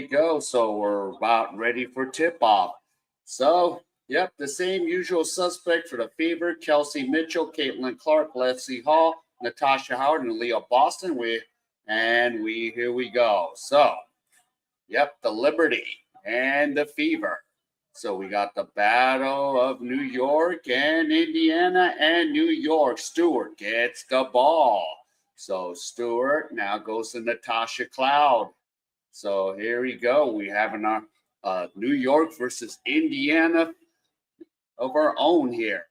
we go. So we're about ready for tip-off. So, yep, the same usual suspect for the Fever: Kelsey Mitchell, Caitlin Clark, Leslie Hall, Natasha Howard, and Leah Boston. Here we go. So, yep, the Liberty and the Fever. So we got the Battle of New York and Indiana and New York. Stewart gets the ball. So Stewart now goes to Natasha Cloud. So here we go. We have our New York versus Indiana of our own here.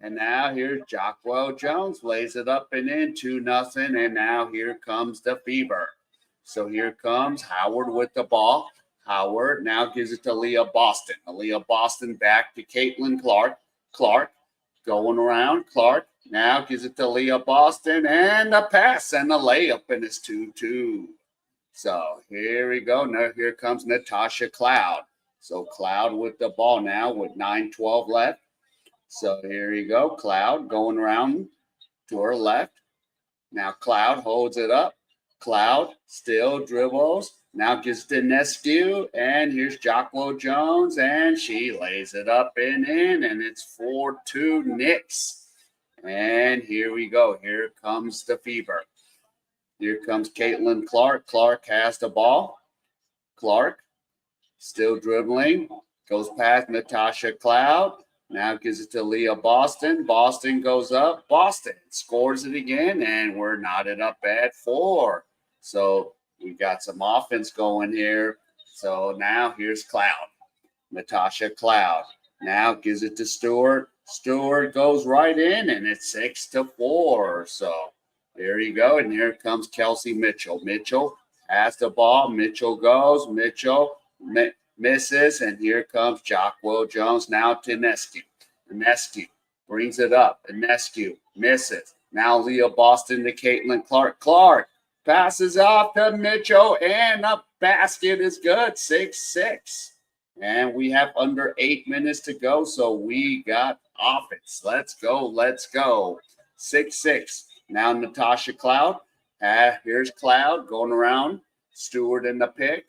And now here's Jockwell Jones, lays it up and in 2-0. And now here comes the Fever. So here comes Howard with the ball. Howard now gives it to Leah Boston. Leah Boston back to Caitlin Clark. Clark going around. Clark now gives it to Leah Boston. And a pass and a layup, and it's 2-2. So here we go. Now here comes Natasha Cloud. So Cloud with the ball now with 9:12 left. So here you go. Cloud going around to her left. Now Cloud holds it up. Cloud still dribbles. Now gives to Ionescu. And here's Jockwell Jones. And she lays it up and in. And it's 4-2 Knicks. And here we go. Here comes the Fever. Here comes Caitlin Clark. Clark has the ball. Clark still dribbling. Goes past Natasha Cloud. Now gives it to Leah Boston. Boston goes up. Boston scores it again. And we're knotted up at 4. So we got some offense going here. So now here's Cloud. Natasha Cloud. Now gives it to Stewart. Stewart goes right in. And it's 6-4. So there you go. And here comes Kelsey Mitchell. Mitchell has the ball. Mitchell goes. Mitchell misses. And here comes Jockwell Jones now to Ionescu. Ionescu brings it up. Ionescu misses. Now Leah Boston to Caitlin Clark. Clark passes off to Mitchell. And the basket is good. 6-6. And we have under 8 minutes to go. So we got offense. Let's go. Let's go. 6-6. Now Natasha Cloud. Here's Cloud going around. Stewart in the pick.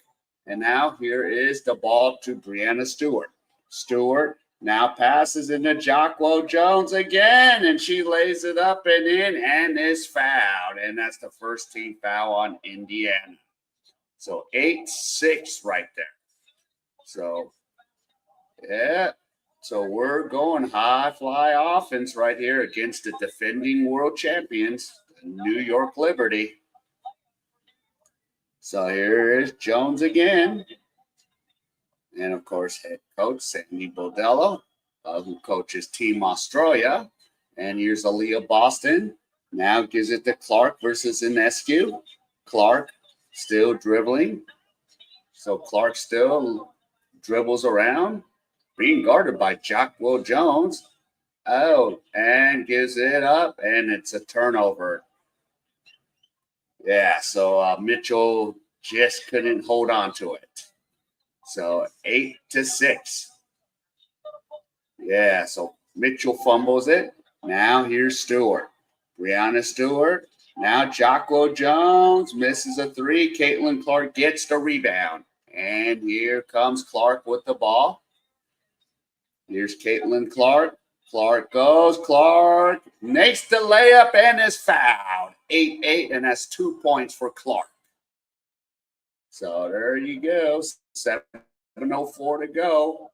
And now here is the ball to Breanna Stewart. Stewart now passes into Jockwell Jones again. And she lays it up and in and is fouled. And that's the first team foul on Indiana. So 8-6 right there. So, yeah. So we're going high fly offense right here against the defending world champions, the New York Liberty. So here is Jones again. And, of course, head coach Sandy Bodello, who coaches Team Australia. And here's Aliyah Boston. Now gives it to Clark versus Ionescu. Clark still dribbling. So Clark still dribbles around. Being guarded by Jockwell Jones. Oh, and gives it up, and it's a turnover. Yeah, so Mitchell just couldn't hold on to it. So 8-6. Yeah, so Mitchell fumbles it. Now here's Stewart. Breanna Stewart. Now Jockwell Jones misses a 3. Caitlin Clark gets the rebound. And here comes Clark with the ball. Here's Caitlin Clark. Clark goes. Clark makes the layup and is fouled. 8-8, and that's 2 points for Clark. So there you go. 7:04 to go.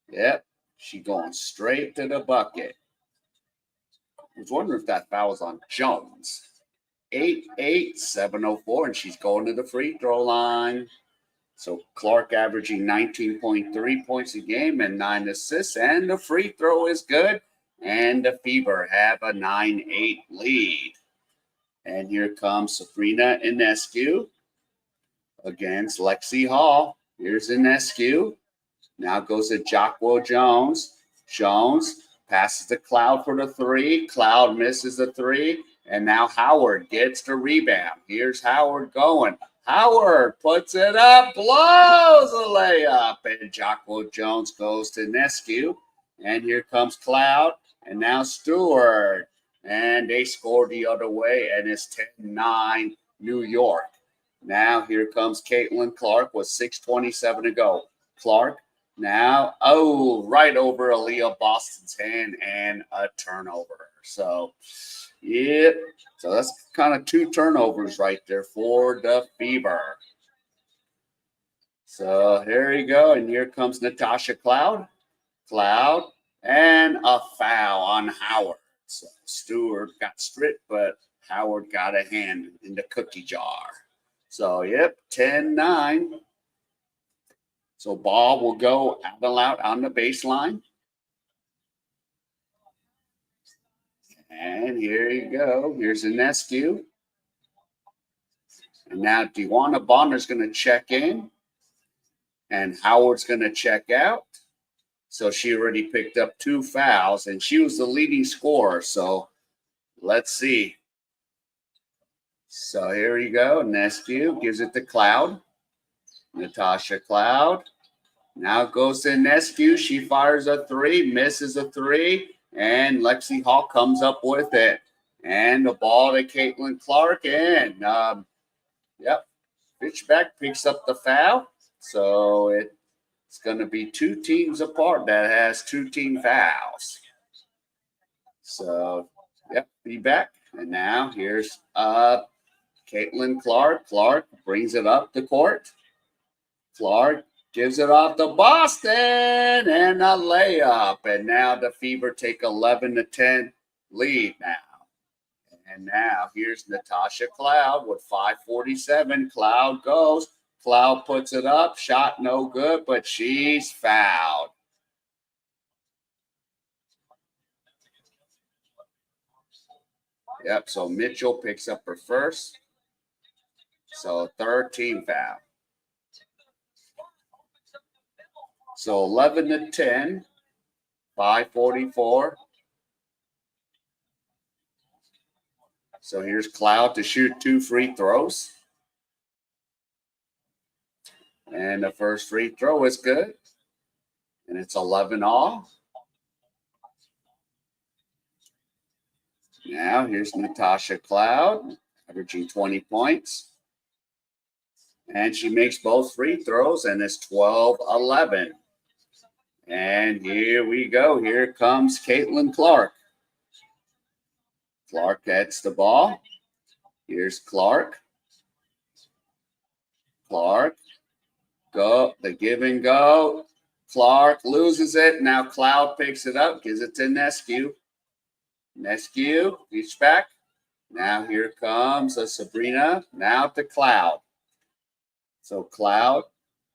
Yep, she going straight to the bucket. I was wondering if that foul was on Jones. 8-8, 7:04, and she's going to the free throw line. So Clark averaging 19.3 points a game and 9 assists, and the free throw is good. And the Fever have a 9-8 lead. And here comes Sabrina Ionescu against Lexi Hall. Here's Ionescu. Now goes to Jockwell Jones. Jones passes to Cloud for the 3. Cloud misses the 3. And now Howard gets the rebound. Here's Howard going. Howard puts it up, blows a layup, and Jockwell Jones goes to Ionescu. And here comes Cloud, and now Stewart. And they score the other way, and it's 10-9 New York. Now here comes Caitlin Clark with 6:27 to go. Clark now, oh, right over Aliyah Boston's hand and a turnover. So, yeah, so that's kind of 2 turnovers right there for the Fever. So here you go, and here comes Natasha Cloud. Cloud, and a foul on Howard. So Stewart got stripped, but Howard got a hand in the cookie jar. So, yep, 10-9. So ball will go out on the baseline. And here you go. Here's Ionescu. And now Dewana Bonner's going to check in. And Howard's going to check out. So she already picked up 2 fouls. And she was the leading scorer. So let's see. So here you go. Ionescu gives it to Cloud. Natasha Cloud. Now goes to Ionescu. She fires a 3, misses a 3, and Lexi Hall comes up with it. And the ball to Caitlin Clark. And, yep, Fitchback picks up the foul. So it's going to be 2 teams apart that has 2 team fouls. So, yep, be back. And now here's Caitlin Clark. Clark brings it up the court. Clark gives it off to Boston and a layup. And now the Fever take 11-10 lead now. And now here's Natasha Cloud with 5:47. Cloud goes. Cloud puts it up. Shot no good, but she's fouled. Yep, so Mitchell picks up her first. So 3rd team foul. So 11-10, 5:44. So here's Cloud to shoot 2 free throws. And the first free throw is good. And it's 11-all. Now here's Natasha Cloud, averaging 20 points. And she makes both free throws, and it's 12-11. And here we go. Here comes Caitlin Clark. Clark gets the ball. Here's Clark. Clark. Go. The give and go. Clark loses it. Now Cloud picks it up. Gives it to Ionescu. Ionescu. Reach back. Now here comes a Sabrina. Now to Cloud. So Cloud.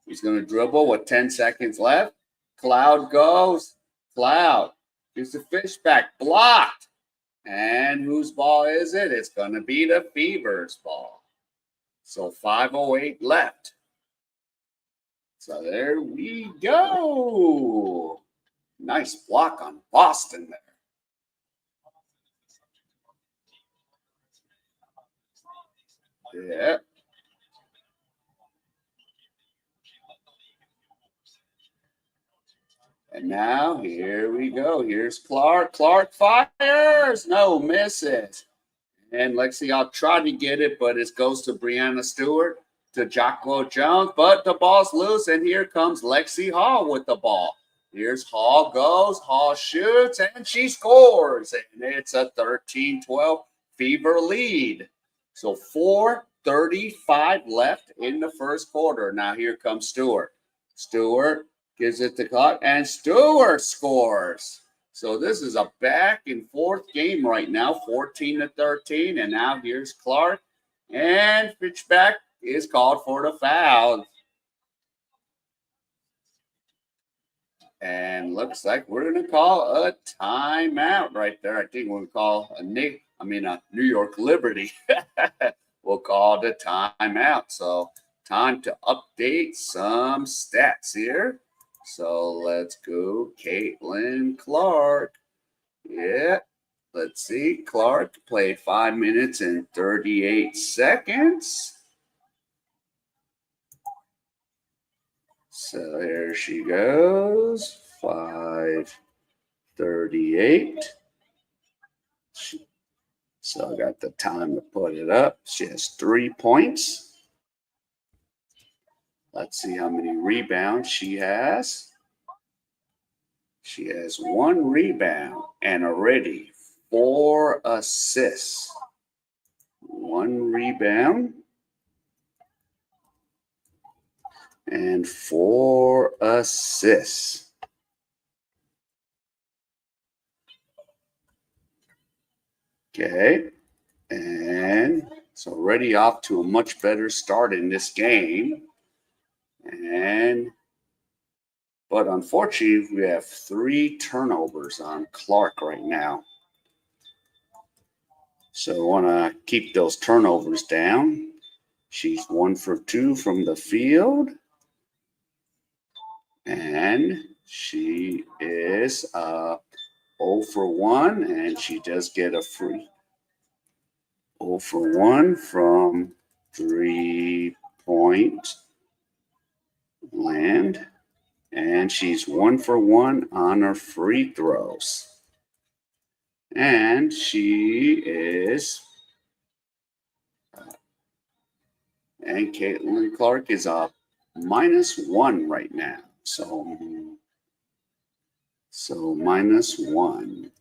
He's going to dribble with 10 seconds left. Cloud goes. Cloud. Here's the Fishback. Blocked. And whose ball is it? It's going to be the Fever's ball. So 5:08 left. So there we go. Nice block on Boston there. Yeah. And now here we go. Here's Clark. Clark fires. No, misses. And Lexi, I'll try to get it, but it goes to Breanna Stewart, to Jocko Jones, but the ball's loose, and here comes Lexi Hall with the ball. Here's Hall goes, Hall shoots, and she scores. And it's a 13-12 Fever lead. So 4:35 left in the first quarter. Now here comes Stewart. Stewart gives it to Clark, and Stewart scores. So this is a back and forth game right now, 14-13. And now here's Clark. And Fitchback is called for the foul. And looks like we're going to call a timeout right there. I think we'll call a New York Liberty. We'll call the timeout. So time to update some stats here. So let's go Caitlin Clark. Yeah, let's see. Clark played 5 minutes and 38 seconds. So here she goes. 5:38. So I got the time to put it up. She has 3 points. Let's see how many rebounds she has. She has 1 rebound and already 4 assists. 1 rebound and 4 assists. Okay. And it's already off to a much better start in this game. But unfortunately, we have 3 turnovers on Clark right now. So I want to keep those turnovers down. She's 1 for 2 from the field. And she is 0 for 1, and she does get a free 0 for 1 from 3-point land. And she's 1 for 1 on her free throws. And she is, and Caitlin Clark is up -1 right now. So -1.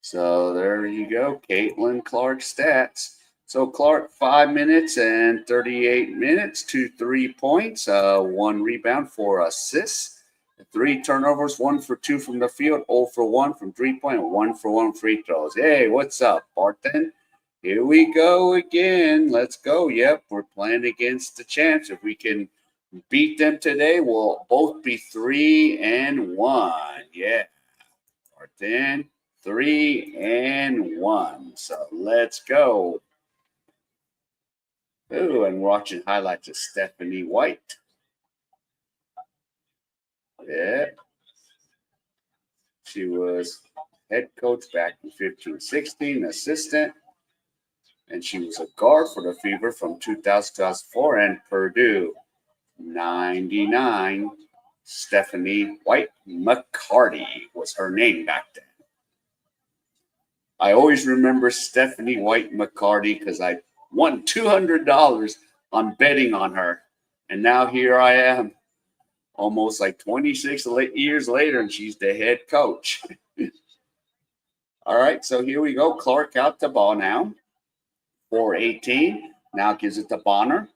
So there you go, Caitlin Clark stats. So Clark, 5 minutes and 38 minutes, 3 points, 1 rebound, 4 assists. 3 turnovers, 1 for 2 from the field, 0 for 1 from 3-point, 1 for 1 free throws. Hey, what's up, Barton? Here we go again. Let's go. Yep, we're playing against the champs. If we can beat them today, we'll both be 3-1. Yeah, Barton, 3-1. So let's go. Ooh, and watching highlights of Stephanie White. Yeah. She was head coach back in 15-16, assistant, and she was a guard for the Fever from 2004 and Purdue. 99, Stephanie White McCarty was her name back then. I always remember Stephanie White McCarty because I won $200 on betting on her. And now here I am, almost like 26 years later, and she's the head coach. All right, so here we go. Clark out the ball now. 4-18. Now gives it to Bonner.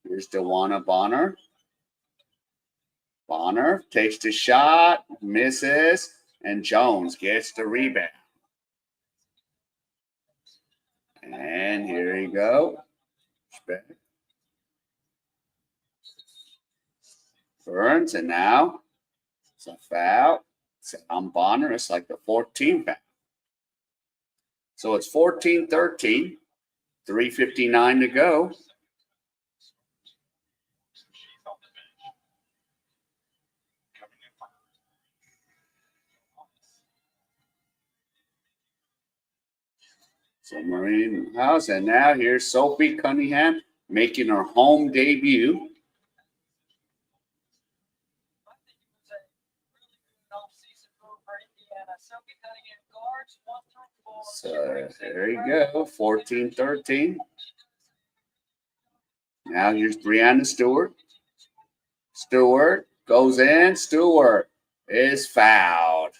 Here's DeWanna Bonner. Bonner takes the shot, misses, and Jones gets the rebound. And here you go. Burns, and now it's a foul. It's on Bonner. It's like the 14th foul. So it's 14-13. 3:59 to go. So Marine House, and now here's Sophie Cunningham making her home debut. So there you go, 14-13. Now here's Breanna Stewart. Stewart goes in. Stewart is fouled.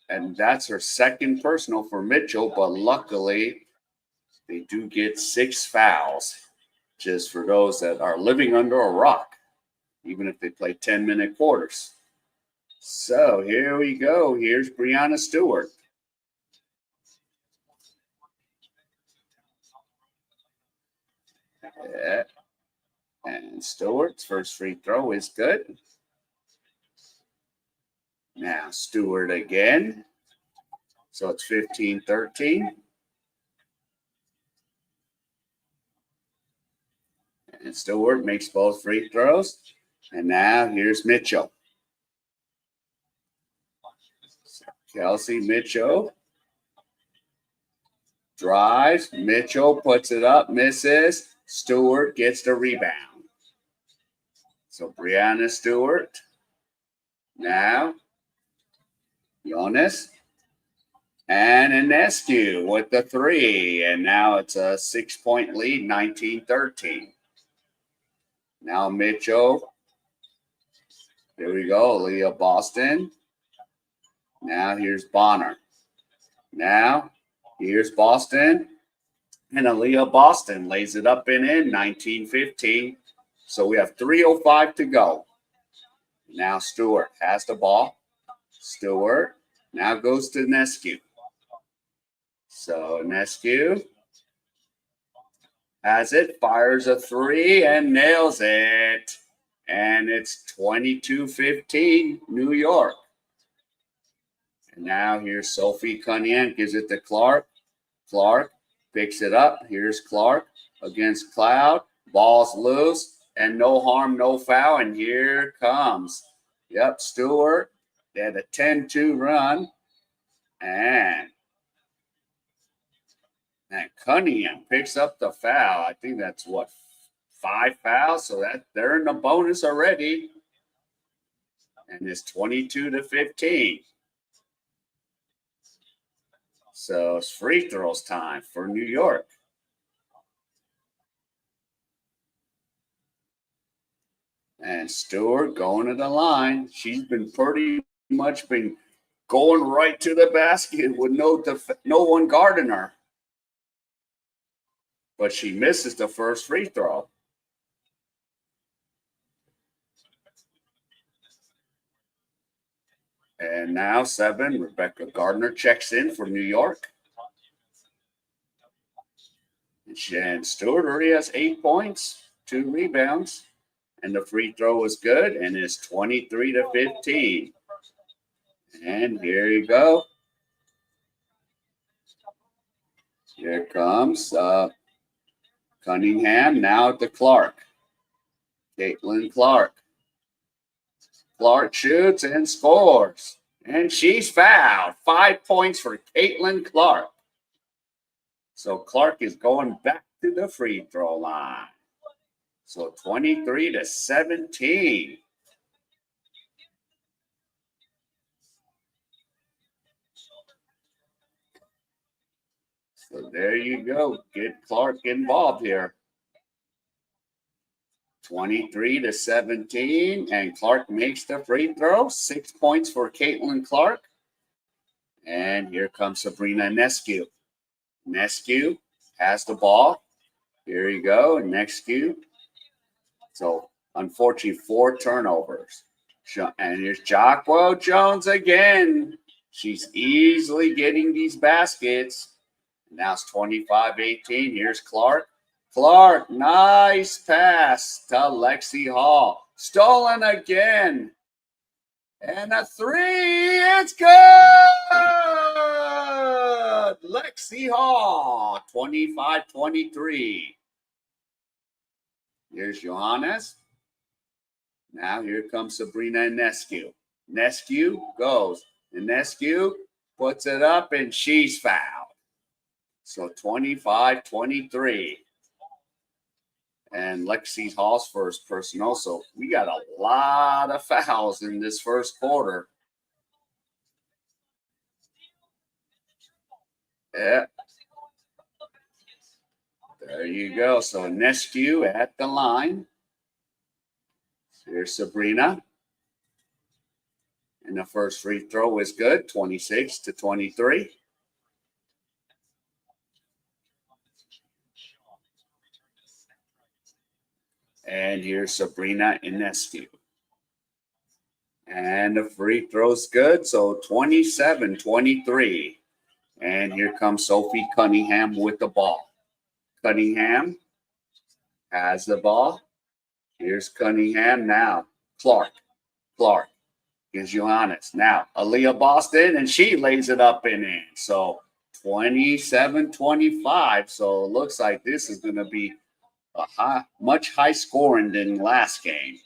And that's her second personal for Mitchell, but luckily they do get 6 fouls, just for those that are living under a rock, even if they play 10-minute quarters. So here we go. Here's Breanna Stewart. Yeah. And Stewart's first free throw is good. Now Stewart again. So it's 15-13. And Stewart makes both free throws. And now here's Mitchell. Kelsey Mitchell drives. Mitchell puts it up, misses. Stewart gets the rebound. So Breanna Stewart. Now, Ionescu. And Ionescu with the 3. And now it's a 6-point lead, 19-13. Now Mitchell. There we go. Aliyah Boston. Now here's Bonner. Now here's Boston. And Aliyah Boston lays it up and in, 19-15. So we have 3:05 to go. Now Stewart has the ball. Stewart now goes to Ionescu. So Ionescu has it, fires a 3 and nails it. And it's 22-15, New York. And now here's Sophie Cunningham, gives it to Clark. Clark picks it up. Here's Clark against Cloud. Ball's loose and no harm, no foul. And here comes, Stewart. They had a 10-2 run. And Cunningham picks up the foul. I think that's 5 fouls. So that they're in the bonus already. And it's 22-15. So it's free throws time for New York. And Stewart going to the line. She's been pretty much going right to the basket with no one guarding her. But she misses the first free throw. And now 7, Rebecca Gardner checks in for New York. And Stewart already has 8 points, 2 rebounds. And the free throw was good, and it's 23-15. And here you go. Here comes Cunningham, now to Clark. Caitlin Clark. Clark shoots and scores. And she's fouled. 5 points for Caitlin Clark. So Clark is going back to the free throw line. So 23-17. So there you go. Get Clark involved here. 23-17, and Clark makes the free throw. 6 points for Caitlin Clark. And here comes Sabrina Ionescu. Ionescu has the ball. Here you go, Ionescu. So, unfortunately, 4 turnovers. And here's Jacquel Jones again. She's easily getting these baskets. Now it's 25-18. Here's Clark. Clark, nice pass to Lexi Hall. Stolen again. And a 3. It's good. Lexi Hall, 25-23. Here's Johannes. Now here comes Sabrina Ionescu. Ionescu goes. Ionescu puts it up, and she's fouled. So 25-23. And Lexi Hall's first personal. So we got a lot of fouls in this first quarter. Yeah. There you go. So Ionescu at the line. Here's Sabrina. And the first free throw is good, 26-23. And here's Sabrina Ionescu. And the free throw's good, so 27-23. And here comes Sophie Cunningham with the ball. Cunningham has the ball. Here's Cunningham now. Clark gives Johannes. Now, Aliyah Boston, and she lays it up and in. So 27-25. So it looks like this is going to be much high scoring than last game.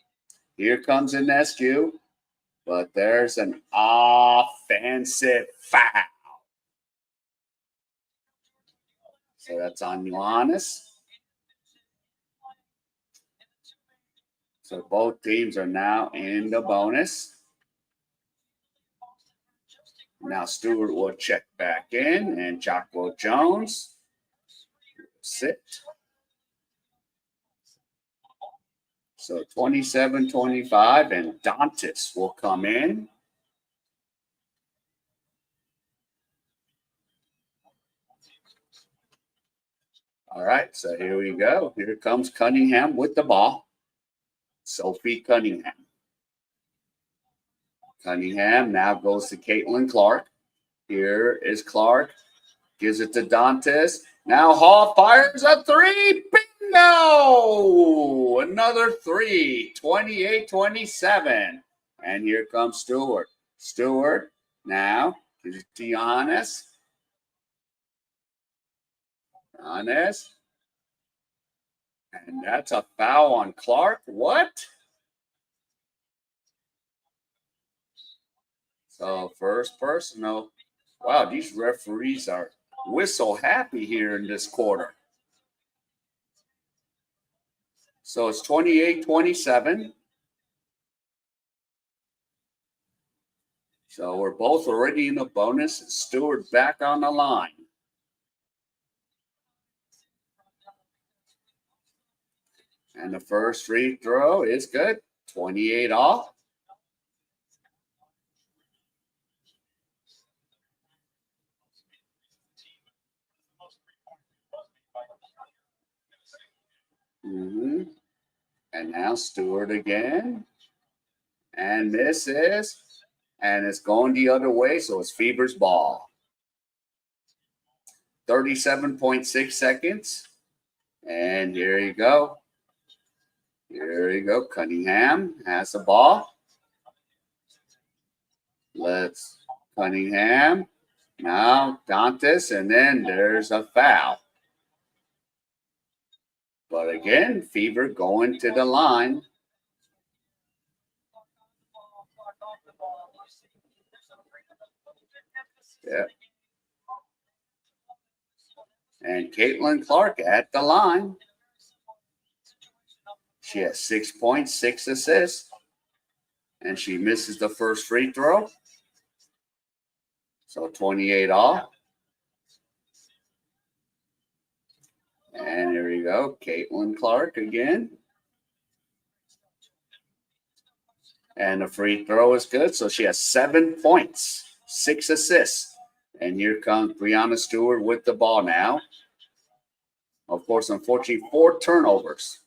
Here comes Ionescu, but there's an offensive foul. So that's on Johannes. So both teams are now in the bonus. Now Stewart will check back in, and Jocko Jones sit. So 27-25, and Dantas will come in. All right, so here we go. Here comes Cunningham with the ball. Sophie Cunningham. Cunningham now goes to Caitlin Clark. Here is Clark. Gives it to Dantas. Now Hall fires a three. Bingo! Another three. 28-27. And here comes Stewart. Stewart now gives it to Johannes. Johannes. And that's a foul on Clark. What? So first personal. Wow, these referees are whistle happy here in this quarter. So it's 28-27. So we're both already in the bonus. Stewart back on the line. And the first free throw is good. 28 all. And now Stewart again. And misses. And it's going the other way, so it's Fever's ball. 37.6 seconds. And here you go. Here you go. Cunningham has the ball. Let's Cunningham. Now Dantas, and then there's a foul. But again, Fever going to the line. Yeah. And Caitlin Clark at the line. She has 6 points, 6 assists. And she misses the first free throw. So 28 all. And here we go. Caitlin Clark again. And the free throw is good. So she has 7 points, 6 assists. And here comes Breanna Stewart with the ball now. Of course, unfortunately, 4 turnovers.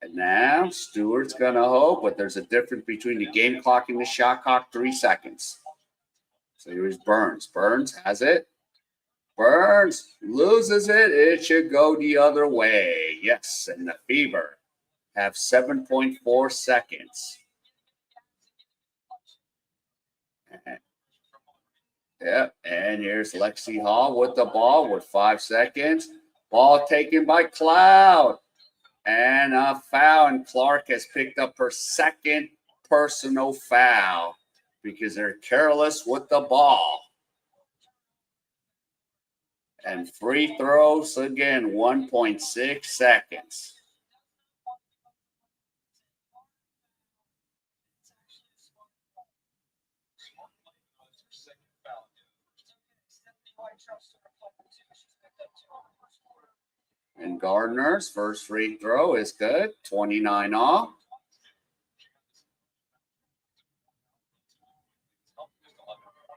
And now Stewart's going to hope, but there's a difference between the game clock and the shot clock, 3 seconds. So here's Burns. Burns has it. Burns loses it. It should go the other way. Yes, and the Fever have 7.4 seconds. Yep, and here's Lexi Hall with the ball with 5 seconds. Ball taken by Cloud. And a foul, and Clark has picked up her second personal foul because they're careless with the ball. And free throws again, 1.6 seconds. And Gardner's first free throw is good, 29 off.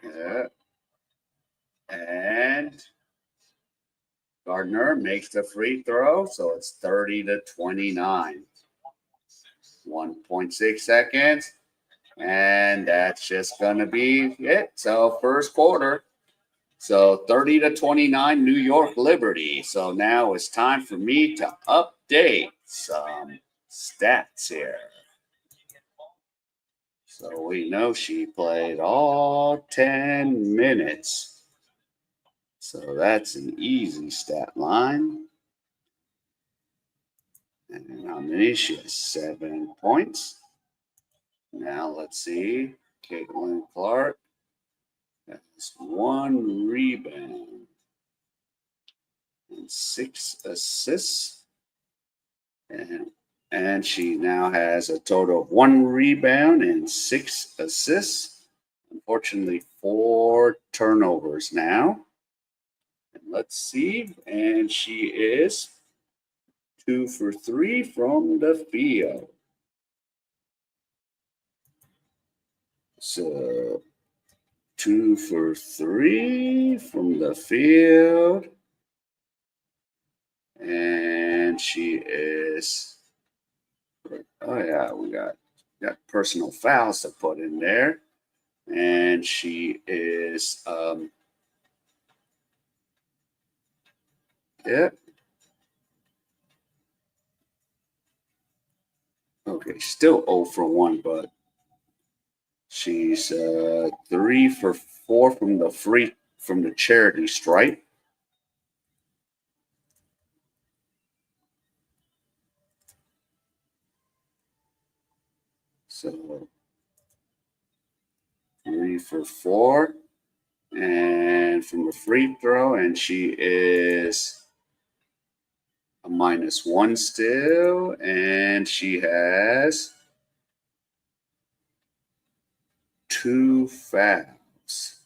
Yeah. And Gardner makes the free throw, so it's 30-29. 1.6 seconds. And that's just going to be it. So first quarter. So 30-29 New York Liberty. So now it's time for me to update some stats here. So we know she played all 10 minutes. So that's an easy stat line. And how many? She has 7 points. Now let's see. Caitlin Clark has 1 rebound and 6 assists. And she now has a total of 1 rebound and 6 assists. Unfortunately, 4 turnovers now. And let's see. And she is 2 for 3 from the field. So 2 for 3 from the field. And she is, oh yeah, we got personal fouls to put in there. And she is, yeah. Okay, still 0 for 1, but she's 3 for 4 from the charity stripe. So 3 for 4, and from the free throw, and she is a -1 still, and she has 2 fouls.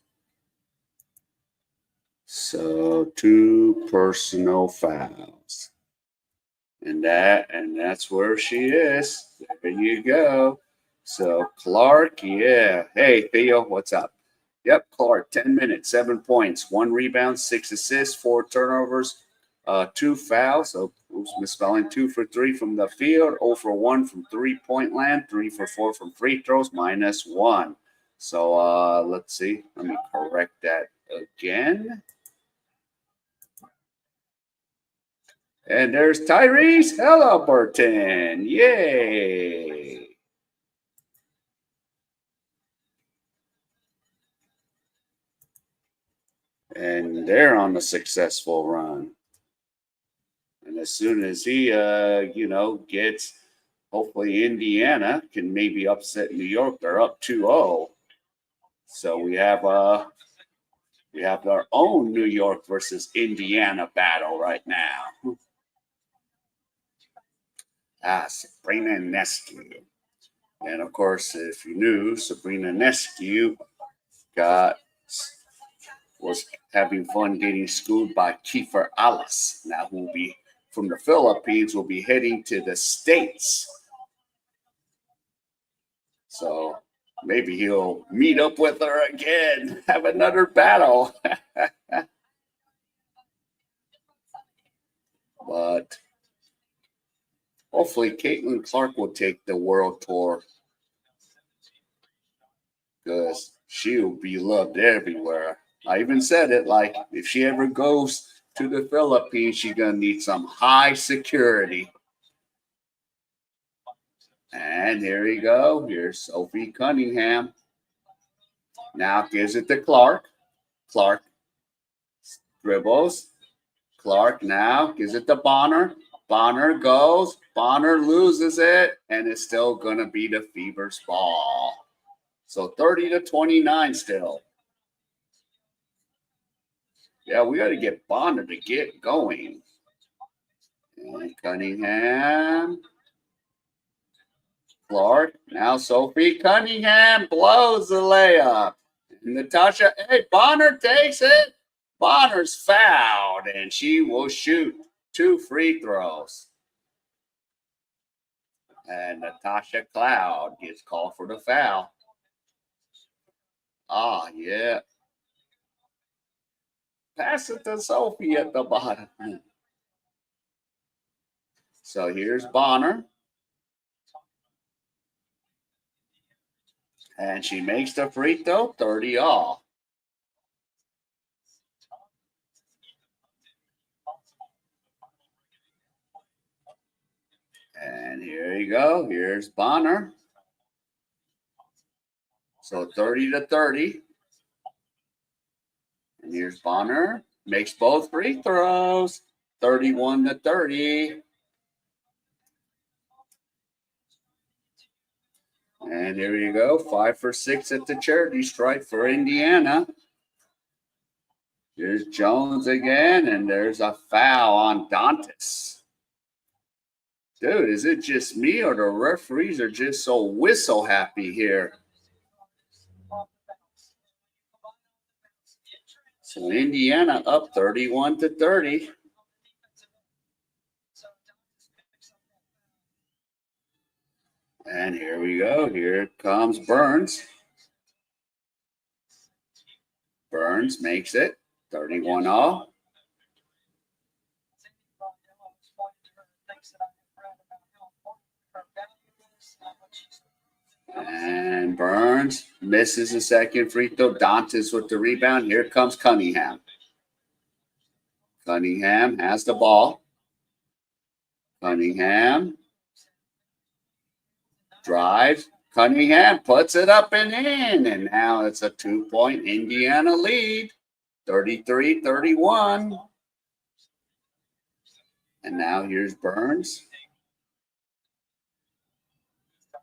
So 2 personal fouls. And that's where she is. There you go. So Clark, yeah. Hey Theo, what's up? Yep, Clark, 10 minutes, 7 points, 1 rebound, 6 assists, 4 turnovers, 2 fouls. So oops, misspelling, 2 for 3 from the field, 0 for 1 from 3-point land, 3 for 4 from free throws, -1. So let's see. Let me correct that again. And there's Tyrese Halliburton. Yay. And they're on a successful run. And as soon as he, gets, hopefully Indiana can maybe upset New York. They're up 2-0. So we have our own New York versus Indiana battle right now. Sabrina Ionescu. And of course, if you knew, Sabrina Ionescu was having fun getting schooled by Kiefer Alice. Now, who will be from the Philippines, will be heading to the States. So maybe he'll meet up with her again, have another battle. But hopefully, Caitlin Clark will take the world tour because she'll be loved everywhere. I even said it, like, if she ever goes to the Philippines, she's going to need some high security. And here we go. Here's Sophie Cunningham. Now gives it to Clark. Clark dribbles. Clark now gives it to Bonner. Bonner goes. Bonner loses it. And it's still going to be the Fever's ball. So 30-29 still. Yeah, we got to get Bonner to get going. And Cunningham. Clark. Now Sophie Cunningham blows the layup. Natasha, hey, Bonner takes it. Bonner's fouled, and she will shoot 2 free throws. And Natasha Cloud gets called for the foul. Yeah. Pass it to Sophie at the bottom. So here's Bonner. And she makes the free throw, 30 all. And here you go. Here's Bonner. So 30-30. And here's Bonner. Makes both free throws. 31-30. And here you go. 5 for 6 at the charity stripe for Indiana. Here's Jones again. And there's a foul on Dantas. Dude, is it just me or the referees are just so whistle happy here? So Indiana up 31-30. And here we go. Here comes Burns. Burns makes it 31-all. And Burns misses a second free throw. Dantas with the rebound. Here comes Cunningham. Cunningham has the ball. Cunningham drives. Cunningham puts it up and in. And now it's a 2-point Indiana lead. 33-31. And now here's Burns.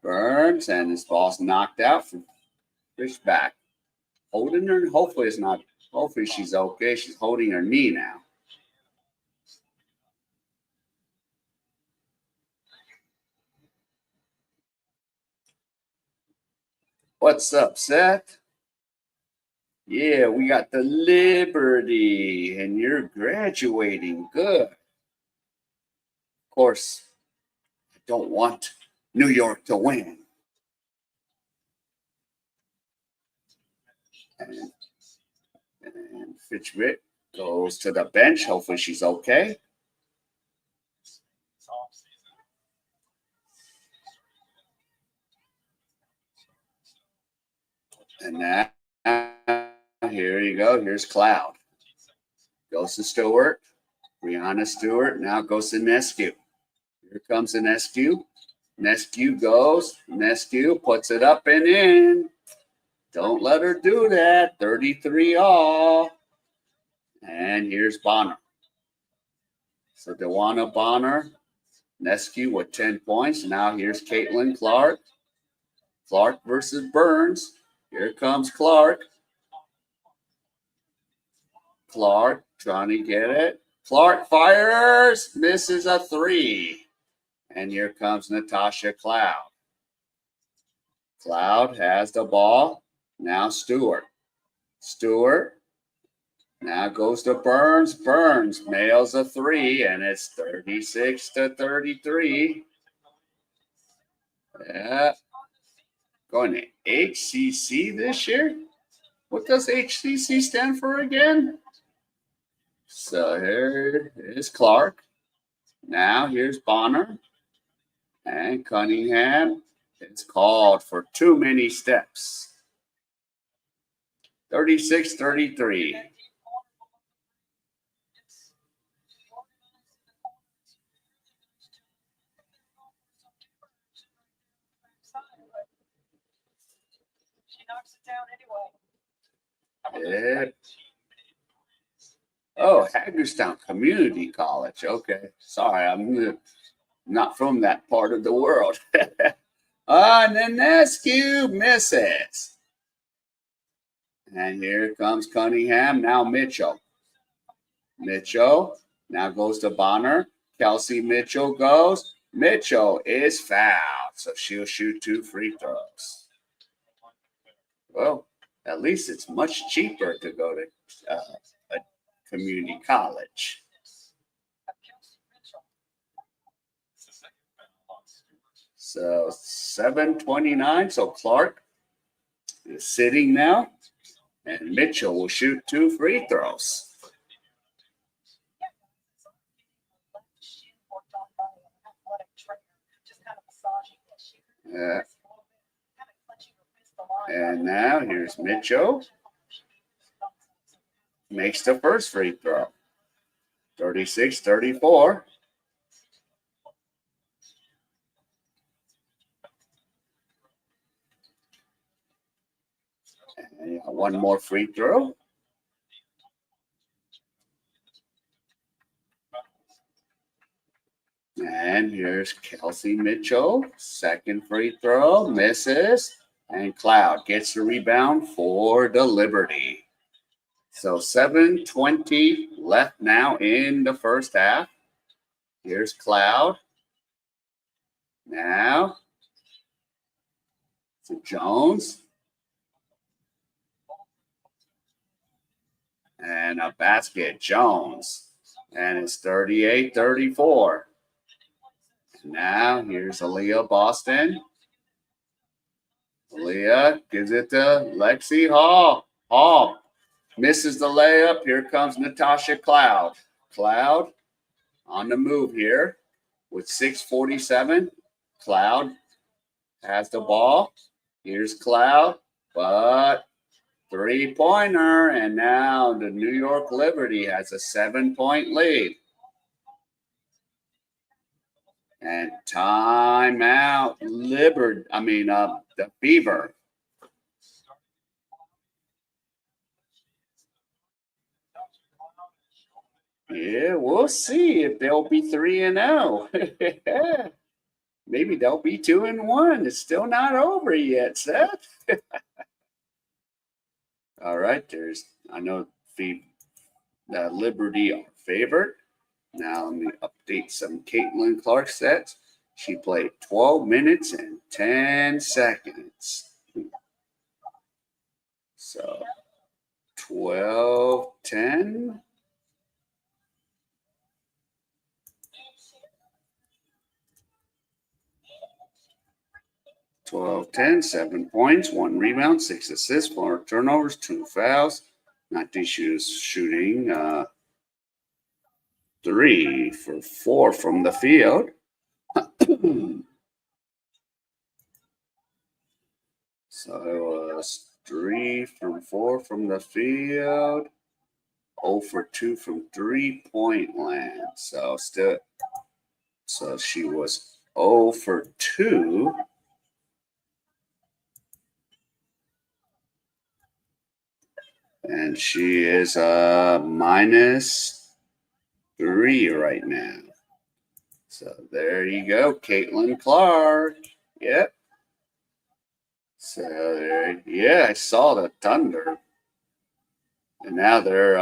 Burns, and his ball's knocked out from Fishback. Holding her. Hopefully it's not. Hopefully she's okay. She's holding her knee now. What's up, Seth? Yeah, we got the Liberty, and you're graduating. Good. Of course, I don't want New York to win. And Fitchwick goes to the bench. Hopefully she's okay. And now, here you go. Here's Cloud. Goes to Stewart. Breanna Stewart now goes to Ionescu. Here comes Ionescu. Ionescu goes. Ionescu puts it up and in. Don't let her do that. 33-all. And here's Bonner. So DeWanna Bonner. Ionescu with 10 points. Now here's Caitlin Clark. Clark versus Burns. Here comes Clark. Clark trying to get it. Clark fires. Misses a 3. And here comes Natasha Cloud. Cloud has the ball. Now Stewart. Stewart now goes to Burns. Burns nails a 3, and it's 36-33. Yeah. Going to HCC this year? What does HCC stand for again? So here is Clark. Now here's Bonner. And Cunningham. It's called for too many steps. 36-33. Yeah. Oh, Hagerstown Community College. Okay. Sorry, I'm not from that part of the world. Ionescu misses. And here comes Cunningham. Now Mitchell. Mitchell now goes to Bonner. Kelsey Mitchell goes. Mitchell is fouled. So she'll shoot 2 free throws. Well, at least it's much cheaper to go to a community college. So 7:29. So Clark is sitting now. And Mitchell will shoot 2 free throws. Yeah. And now here's Mitchell. Makes the first free throw. 36-34. And one more free throw. And here's Kelsey Mitchell. Second free throw. Misses. And Cloud gets the rebound for the Liberty. So 7:20 left now in the first half. Here's Cloud. Now to Jones. And a basket, Jones. And it's 38-34. Now here's Aliyah Boston. Aliyah gives it to Lexi Hall. Hall misses the layup. Here comes Natasha Cloud. Cloud on the move here with 6:47. Cloud has the ball. Here's Cloud, but three-pointer, and now the New York Liberty has a 7-point lead. And timeout, the Fever. Yeah, we'll see if they'll be 3-0. Maybe they'll be 2-1. It's still not over yet, Seth. All right, I know Liberty are favored. Now let me update some Caitlin Clark sets. She played 12 minutes and 10 seconds. So 12-10. 12-10, 7 points, 1 rebound, 6 assists, 4 turnovers, 2 fouls. Not this shooting 3 for 4 from the field. So it was 3 from 4 from the field, 0 for 2 from 3-point land. So she was 0 for 2. And she is -3 right now. So there you go, Caitlin Clark. Yep. So I saw the Thunder, and now they're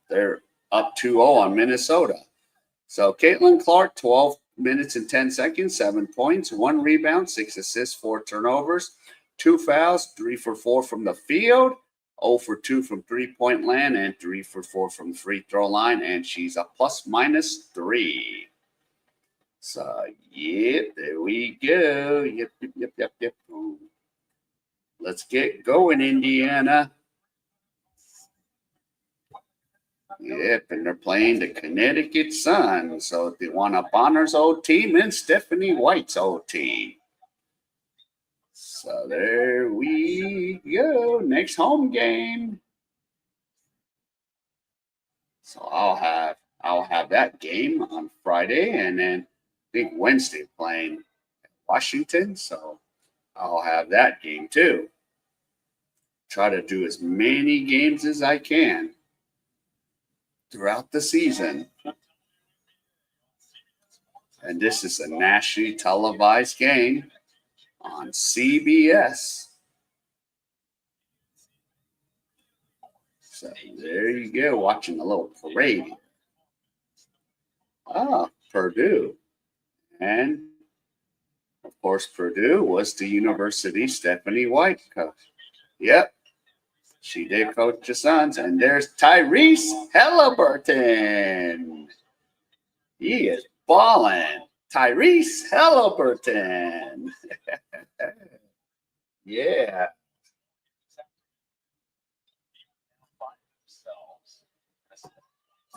they're up 2-0 on Minnesota. So Caitlin Clark, 12 minutes and 10 seconds, 7 points, 1 rebound, 6 assists, 4 turnovers, 2 fouls, 3 for 4 from the field, 0 for 2 from 3-point land, and 3 for 4 from the free throw line, and she's a +/3. So, yep, there we go. Yep. Let's get going, Indiana. Yep, and they're playing the Connecticut Sun. So they want up Bonner's old team and Stephanie White's old team. So there we go. Next home game. So I'll have that game on Friday, and then I think Wednesday playing Washington. So I'll have that game too. Try to do as many games as I can throughout the season. And this is a nationally televised game on CBS. So there you go, watching a little parade. Purdue. And of course, Purdue was the University Stephanie White coach. Yep, she did coach the Suns. And there's Tyrese Halliburton. He is balling. Tyrese Halliburton. Yeah.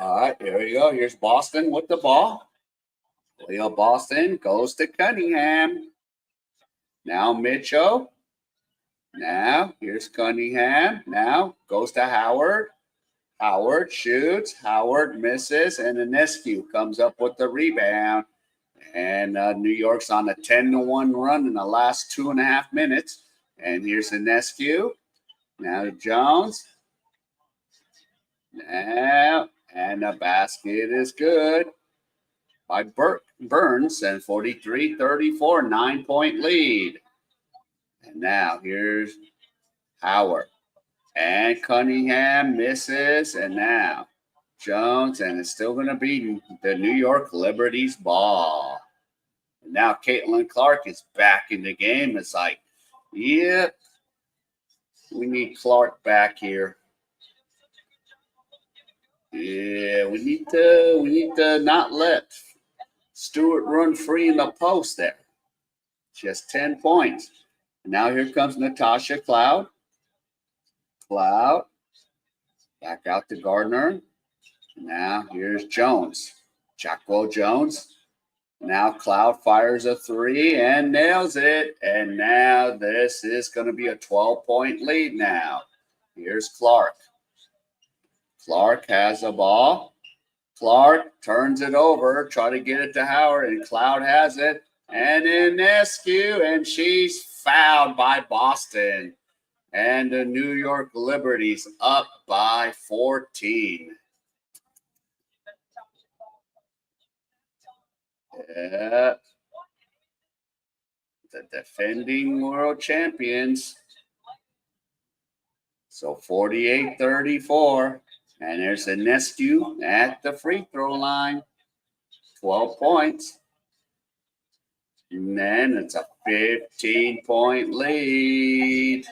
All right, here we go. Here's Boston with the ball. Leo Boston goes to Cunningham. Now Mitchell. Now here's Cunningham. Now goes to Howard. Howard shoots. Howard misses. And Ionescu comes up with the rebound. And New York's on a 10-1 run in the last 2.5 minutes. And here's Ionescu. Now Jones. Now, and the basket is good by Burns, and 43-34, 9-point lead. And now here's Howard. And Cunningham misses. And now Jones, and it's still going to be the New York Liberty's ball. And now Caitlin Clark is back in the game. It's like, yep, we need Clark back here. Yeah, we need to not let Stewart run free in the post there. Just 10 points. And now here comes Natasha Cloud. Cloud. Back out to Gardner. Now here's Jones. Jacko Jones. Now Cloud fires a three and nails it. And now this is going to be a 12-point lead now. Here's Clark. Clark has the ball. Clark turns it over, try to get it to Howard, and Cloud has it. And Ionescu, and she's fouled by Boston. And the New York Liberties up by 14. Yeah. The defending world champions. So 48-34. And there's Ionescu at the free throw line. 12 points. And then it's a 15-point lead.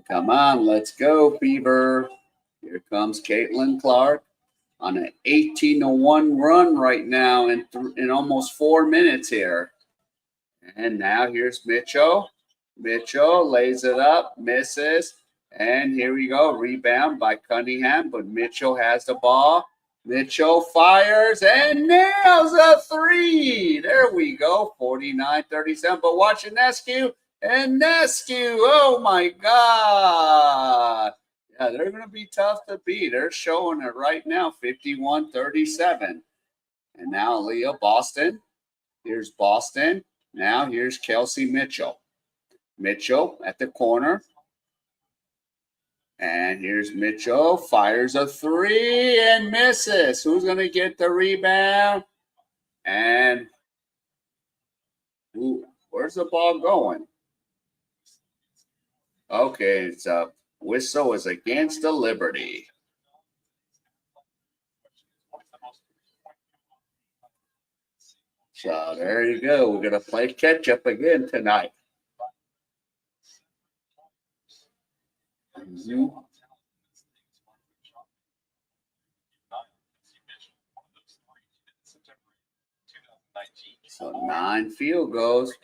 Come on, let's go, Fever. Here comes Caitlin Clark on an 18-1 run right now in almost 4 minutes here. And now here's Mitchell. Mitchell lays it up, misses. And here we go, rebound by Cunningham, but Mitchell has the ball. Mitchell fires and nails a three. There we go, 49-37. But watch Ionescu. Ionescu, oh my God. Yeah, they're going to be tough to beat. They're showing it right now, 51-37. And now Aliyah Boston. Here's Boston. Now here's Kelsey Mitchell. Mitchell at the corner. And here's Mitchell. Fires a three and misses. Who's going to get the rebound? And where's the ball going? Okay, it's a whistle is against the Liberty. So there you go. We're going to play catch up again tonight. So 9 field goals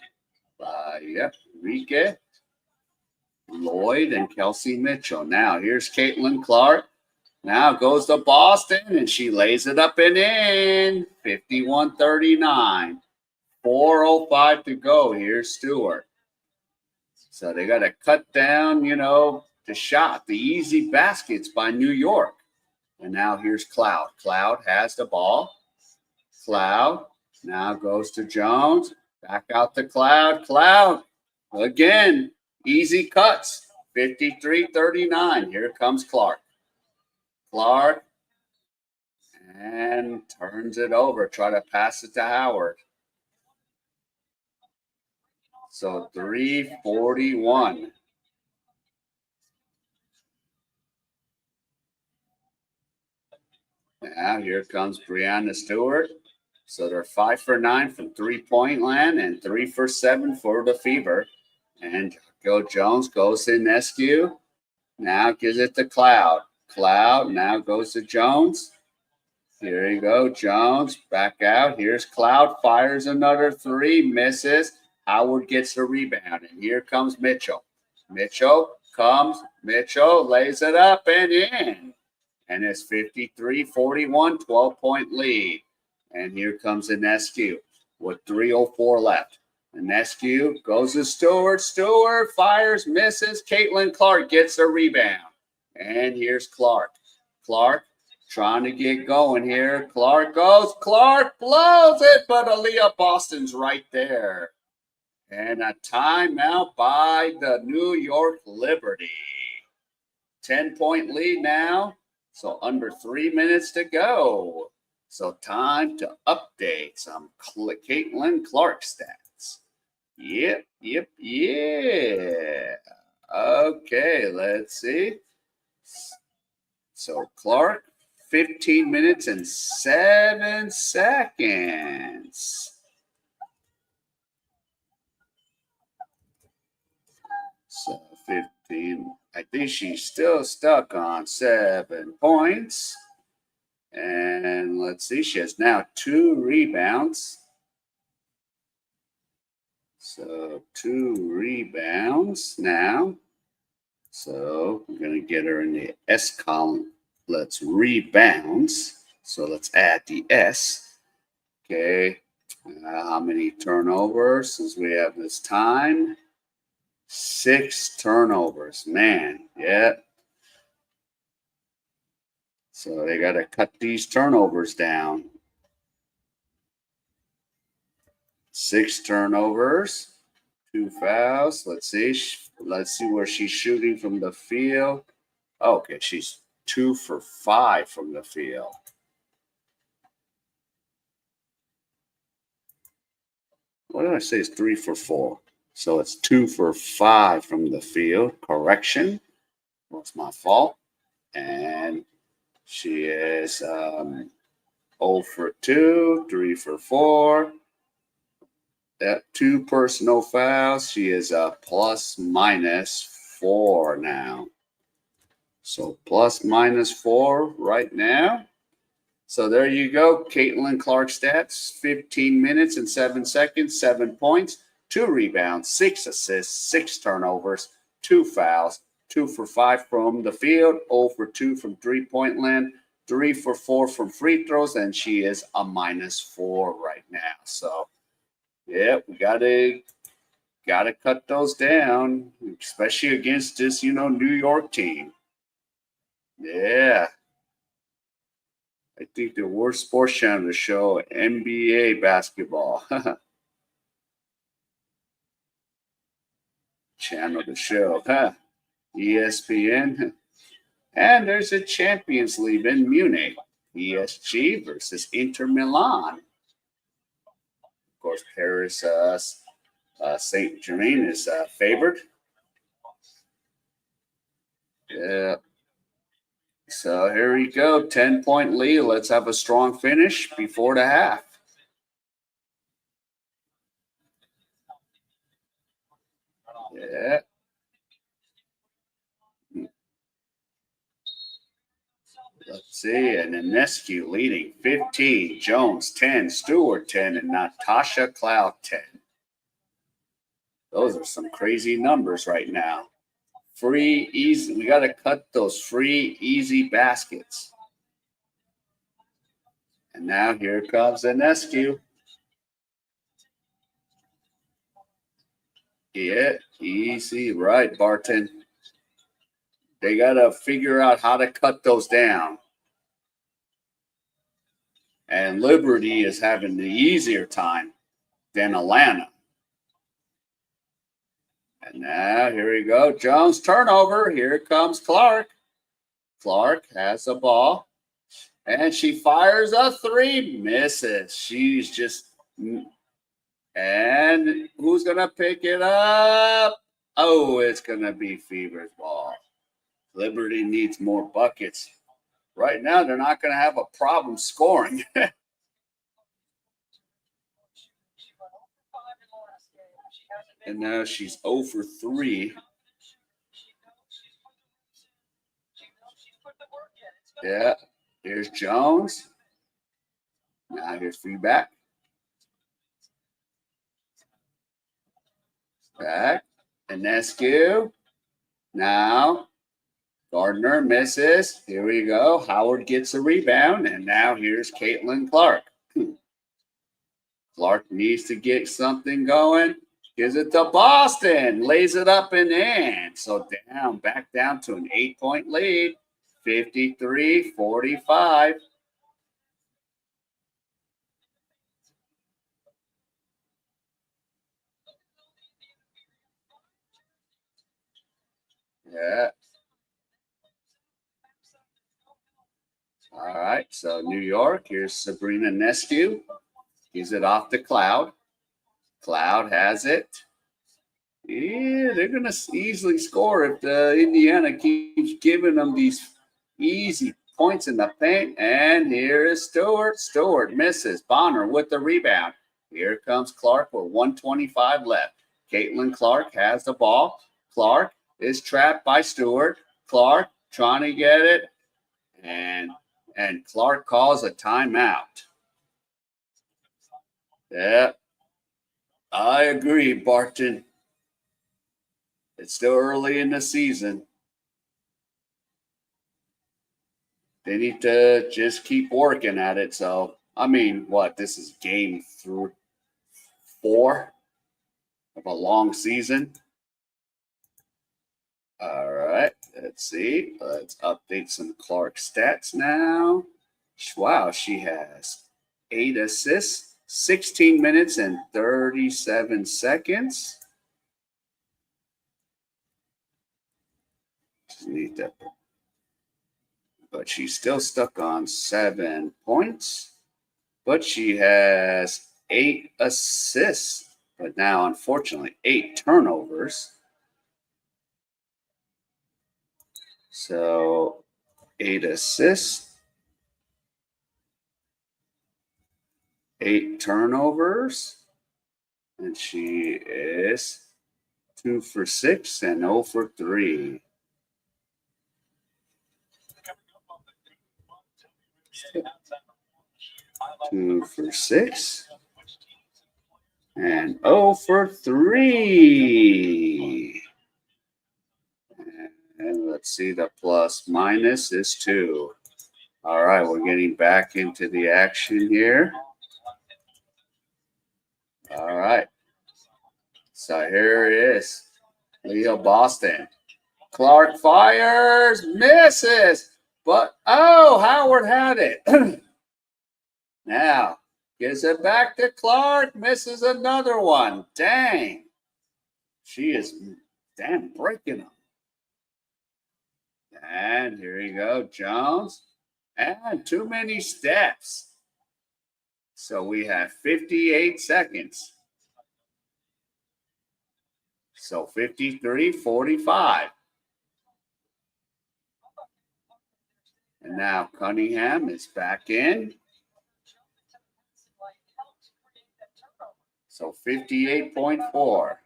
by Enrique, Lloyd, and Kelsey Mitchell. Now here's Caitlin Clark. Now goes to Boston, and she lays it up and in. 51-39. 4:05 to go. Here's Stewart. So they got to cut down, the shot, the easy baskets by New York. And now here's Cloud. Cloud has the ball. Cloud now goes to Jones. Back out to Cloud. Cloud again. Easy cuts. 53-39. Here comes Clark. Clark and turns it over. Try to pass it to Howard. So 3:41. Now here comes Breanna Stewart. So they're 5 for 9 from 3-point land and 3 for 7 for the Fever. And Jones goes to Ionescu. Now gives it to Cloud. Cloud now goes to Jones. Here you go, Jones. Back out. Here's Cloud. Fires another three. Misses. Howard gets the rebound. And here comes Mitchell. Mitchell comes. Mitchell lays it up and in. And it's 53-41, 12-point lead. And here comes Ionescu with 3:04 left. Ionescu goes to Stewart. Stewart fires, misses. Caitlin Clark gets the rebound. And here's Clark. Clark trying to get going here. Clark goes. Clark blows it, but Aliyah Boston's right there. And a timeout by the New York Liberty. 10-point lead now. So under 3 minutes to go. So time to update some Caitlin Clark stats. Yep. Okay, let's see. So Clark, 15 minutes and 7 seconds. So 15 I think she's still stuck on 7 points. And let's see, she has now 2 rebounds. So 2 rebounds now. So we're going to get her in the S column. Let's rebounds. So let's add the S. Okay. How many turnovers since we have this time? 6 turnovers. Man, yeah. So they got to cut these turnovers down. 6 turnovers, 2 fouls. Let's see. Let's see where she's shooting from the field. Okay, she's 2 for 5 from the field. What did I say? It's 3 for 4. So it's 2 for 5 from the field. Correction. That's my fault. And she is 0 for 2, 3 for 4. That 2 personal fouls. She is plus minus 4 now. So plus minus 4 right now. So there you go. Caitlin Clark stats, 15 minutes and 7 seconds, 7 points, 2 rebounds, 6 assists, 6 turnovers, 2 fouls, 2 for 5 from the field, 0 for 2 from 3-point land, 3 for 4 from free throws, and she is a minus 4 right now. So, yeah, we gotta cut those down, especially against this, New York team. Yeah. I think the worst sports channel to show NBA basketball. Channel to show. ESPN. And there's a Champions League in Munich. PSG versus Inter Milan. Of course, Paris Saint Germain is favored. Yeah. So here we go. 10-point lead. Let's have a strong finish before the half. Yeah. Let's see. And Ionescu leading 15. Jones 10. Stewart 10. And Natasha Cloud 10. Those are some crazy numbers right now. Free, easy. We got to cut those free, easy baskets. And now here comes Ionescu. Yeah, easy. Right, Barton. They got to figure out how to cut those down. And Liberty is having the easier time than Atlanta. And now here we go. Jones turnover. Here comes Clark. Clark has the ball. And she fires a 3. Misses. She's just... And who's going to pick it up? Oh, it's going to be Fever's ball. Liberty needs more buckets. Right now, they're not going to have a problem scoring. And now she's 0 for 3. Yeah, here's Jones. Now here's feedback. Back. Ionescu. Now Gardner misses. Here we go. Howard gets a rebound. And now here's Caitlin Clark. Clark needs to get something going. Gives it to Boston. Lays it up and in. So back down to an 8-point lead. 53-45. Yeah. All right. So New York. Here's Sabrina Ionescu. Gives it off to Cloud. Cloud has it. Yeah, they're going to easily score if Indiana keeps giving them these easy points in the paint. And here is Stewart. Stewart misses. Bonner with the rebound. Here comes Clark with 1:25 left. Caitlin Clark has the ball. Clark is trapped by Stewart. Clark trying to get it, and Clark calls a timeout. Yeah, I agree, Barton. It's still early in the season. They need to just keep working at it. So, I mean, what? This is game 4 of a long season. All right, let's see. Let's update some Clark stats now. Wow, she has 8 assists, 16 minutes and 37 seconds. But she's still stuck on 7 points. But she has 8 assists. But now, unfortunately, 8 turnovers. So 8 assists, 8 turnovers, and she is 2 for 6 and 0 for 3. 2 for 6 and 0 for 3. And let's see, the plus minus is 2. All right, we're getting back into the action here. All right. So here it is. Leah Boston. Clark fires, misses. But, oh, Howard had it. Now, gives it back to Clark, misses another one. Dang. She is breaking them. And here you go, Jones. And too many steps. So we have 58 seconds. So 53-45. And now Cunningham is back in. So 58.4.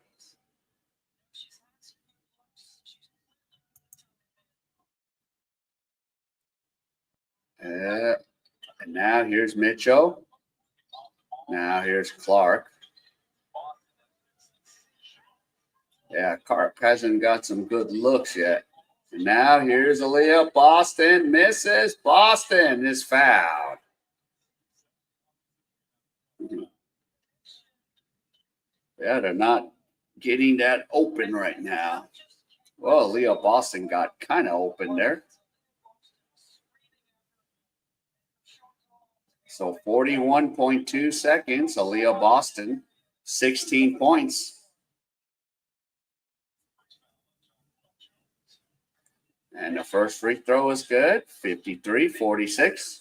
And now here's Mitchell. Now here's Clark. Yeah, Clark hasn't got some good looks yet. And now here's Aliyah. Boston misses. Boston is fouled. Yeah, they're not getting that open right now. Well, Aliyah Boston got kind of open there. So 41.2 seconds. Aliyah Boston, 16 points. And the first free throw is good, 53-46.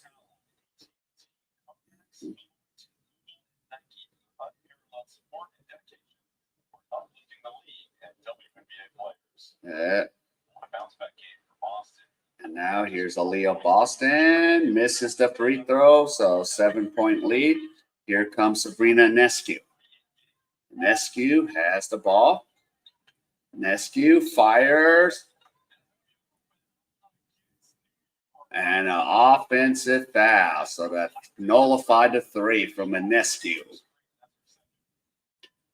And now here's Aliyah Boston. Misses the free throw, so 7-point lead. Here comes Sabrina Ionescu. Ionescu has the ball. Ionescu fires. And an offensive foul. So that nullified the 3 from Ionescu.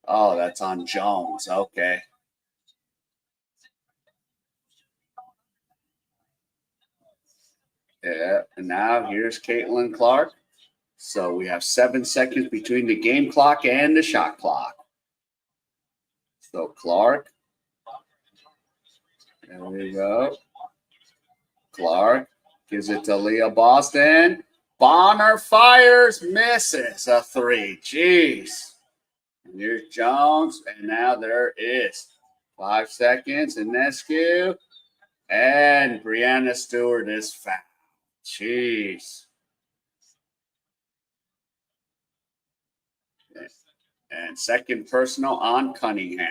Oh, that's on Jones. Okay. Yeah, and now here's Caitlin Clark. So we have 7 seconds between the game clock and the shot clock. So Clark. There we go. Clark gives it to Leah Boston. Bonner fires, misses a 3. Jeez. And here's Jones, and now there is 5 seconds. Ionescu. And Breanna Stewart is fouled. Jeez. And second personal on Cunningham.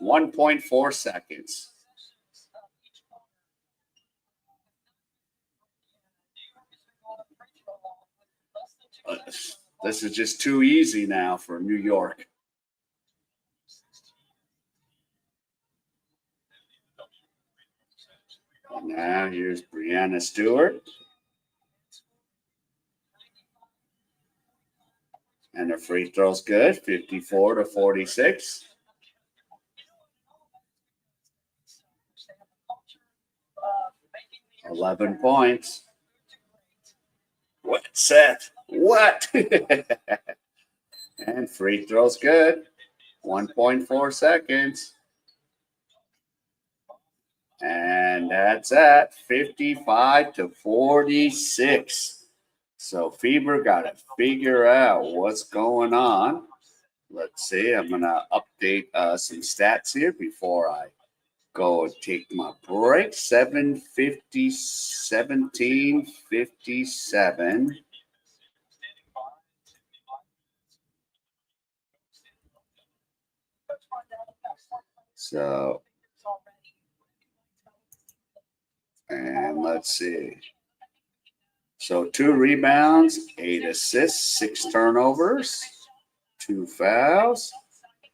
1.4 seconds. This is just too easy now for New York. And now here's Breanna Stewart. And the free throw's good, 54-46. $11 points. What, Seth? What? And free throw's good. 1.4 seconds. And that's at 55-46. So Fever got to figure out what's going on. Let's see. I'm going to update some stats here before I go and take my break. 750, 1757. So, and let's see. So 2 rebounds, 8 assists, 6 turnovers, 2 fouls.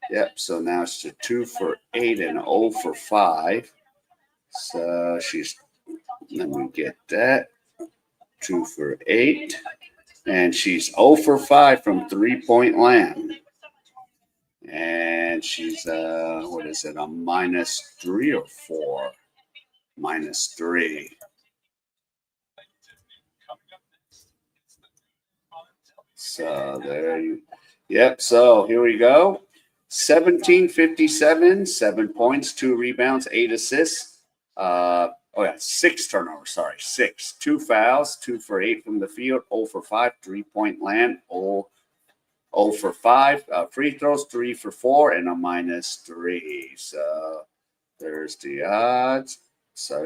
Yep, so now it's to 2 for 8 and 0 for 5. So let me get that. 2 for 8. And she's 0 for 5 from 3-point land. And she's, what is it, a -3 or 4? -3. So there you, yep. So here we go. 1757, 7 points, 2 rebounds, 8 assists. 6 turnovers. Sorry, 6. 2 fouls, 2 for 8 from the field, 0 for 5, 3-point land, 0 for 5. Free throws, 3 for 4, and a -3. So there's the odds. So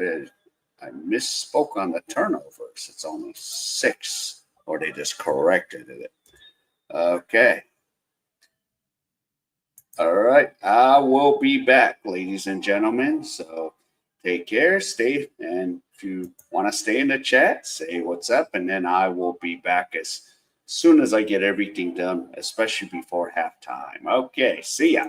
I misspoke on the turnovers. It's only 6, or they just corrected it. Okay. All right. I will be back, ladies and gentlemen. So take care, stay, and if you want to stay in the chat, say what's up, and then I will be back as soon as I get everything done, especially before halftime. Okay. See ya.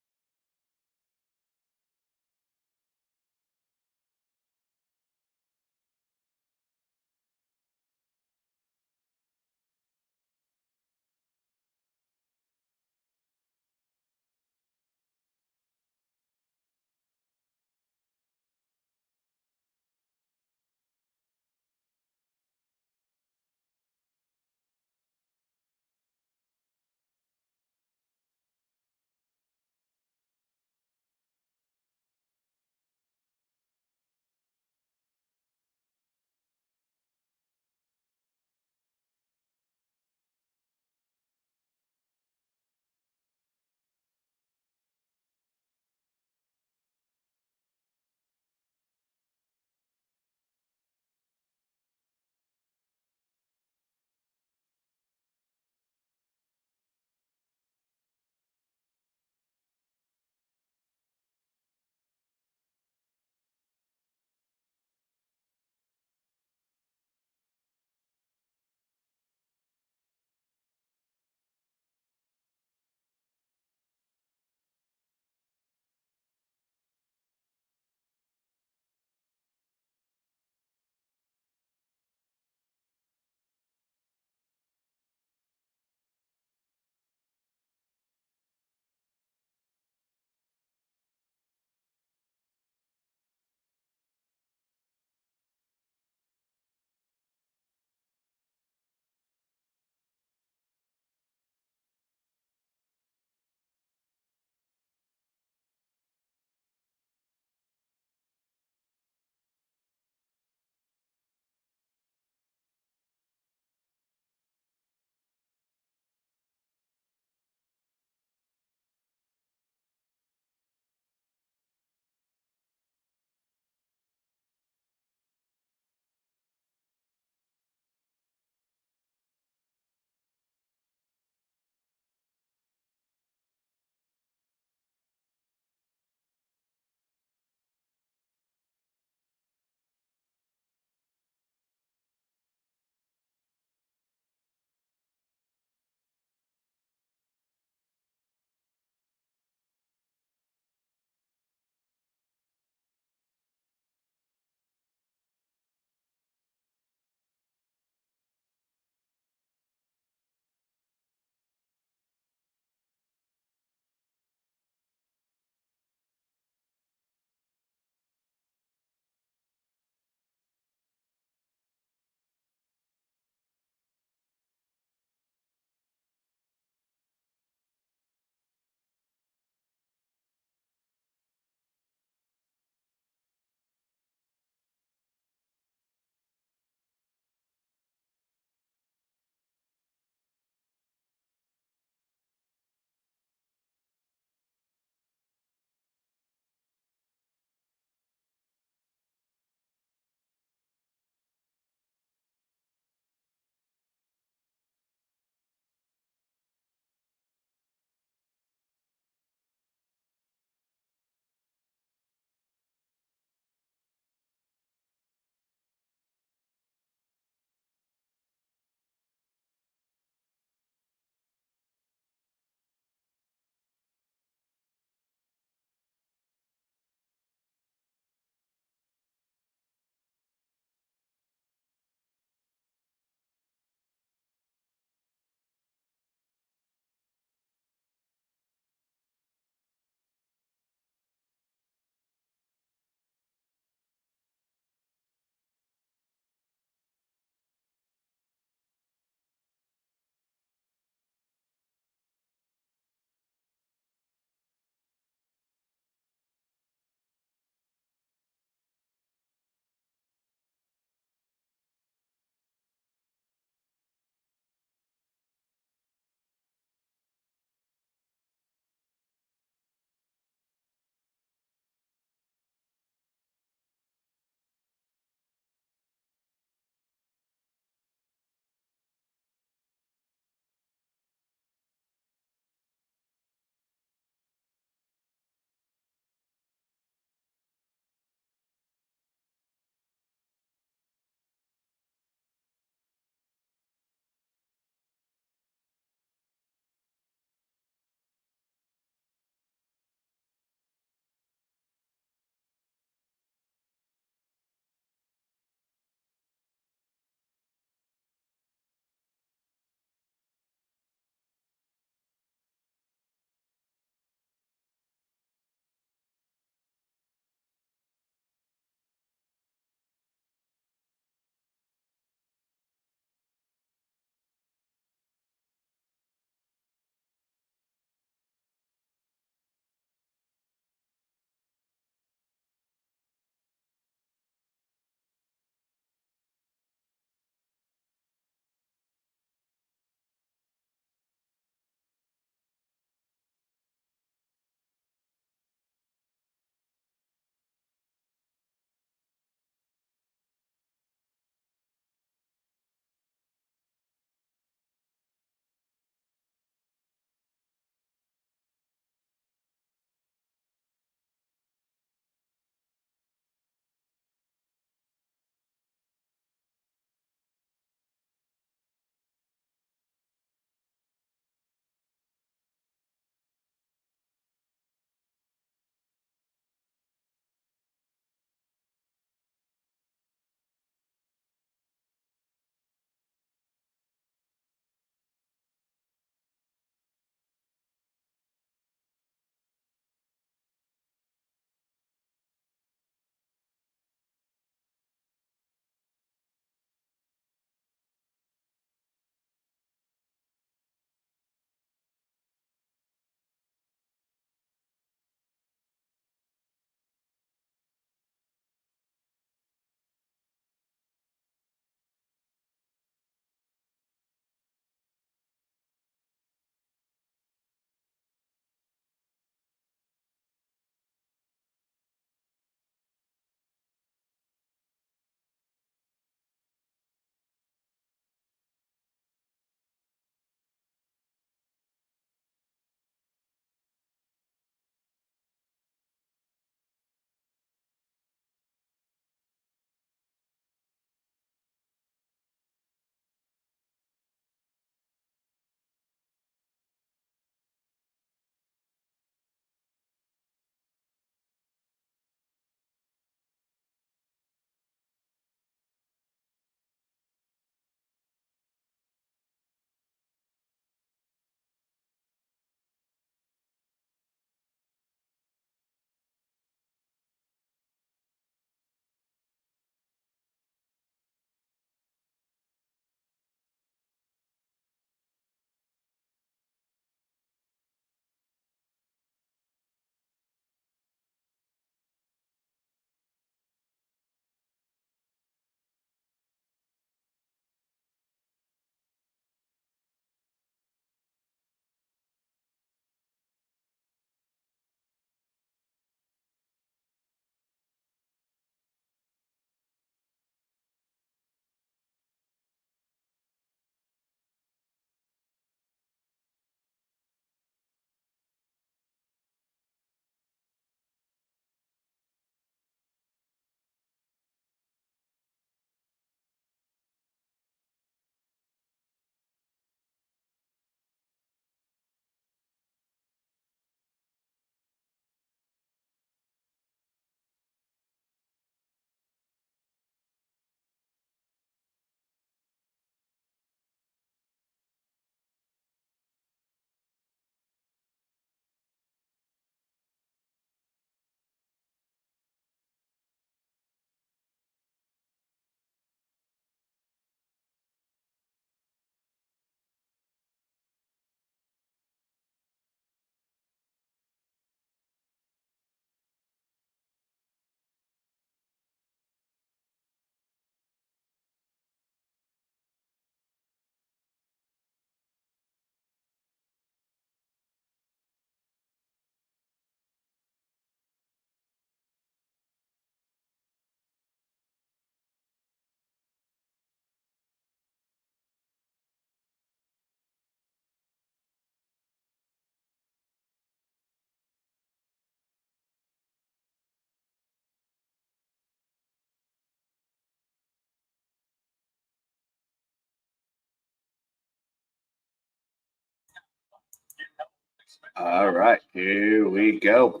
All right, here we go.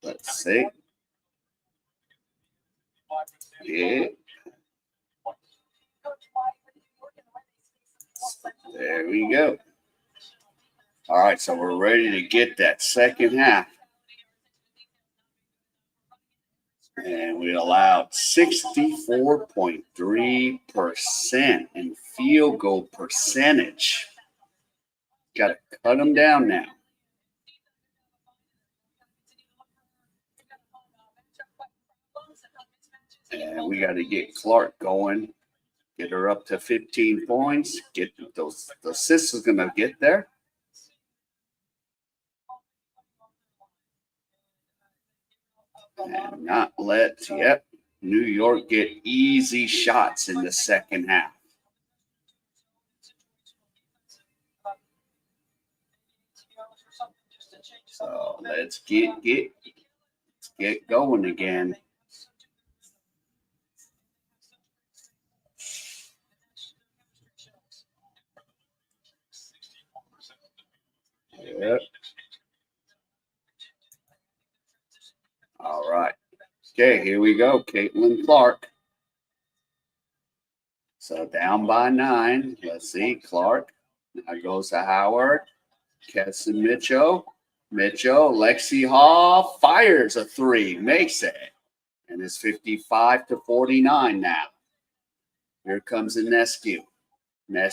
Let's see. Yeah. There we go. All right, so we're ready to get that second half. And we allowed 64.3% in field goal percentage. Got to cut them down now. And we got to get Clark going. Get her up to 15 points. Get those. The assists is going to get there. And not let, New York get easy shots in the second half. So let's get going again. Yep. All right. Okay, here we go. Caitlin Clark. So down by 9. Let's see. Clark. Now goes to Howard. Kesson Mitchell. Lexi Hall fires a 3. Makes it. And it's 55-49 now. Here comes Ionescu. Now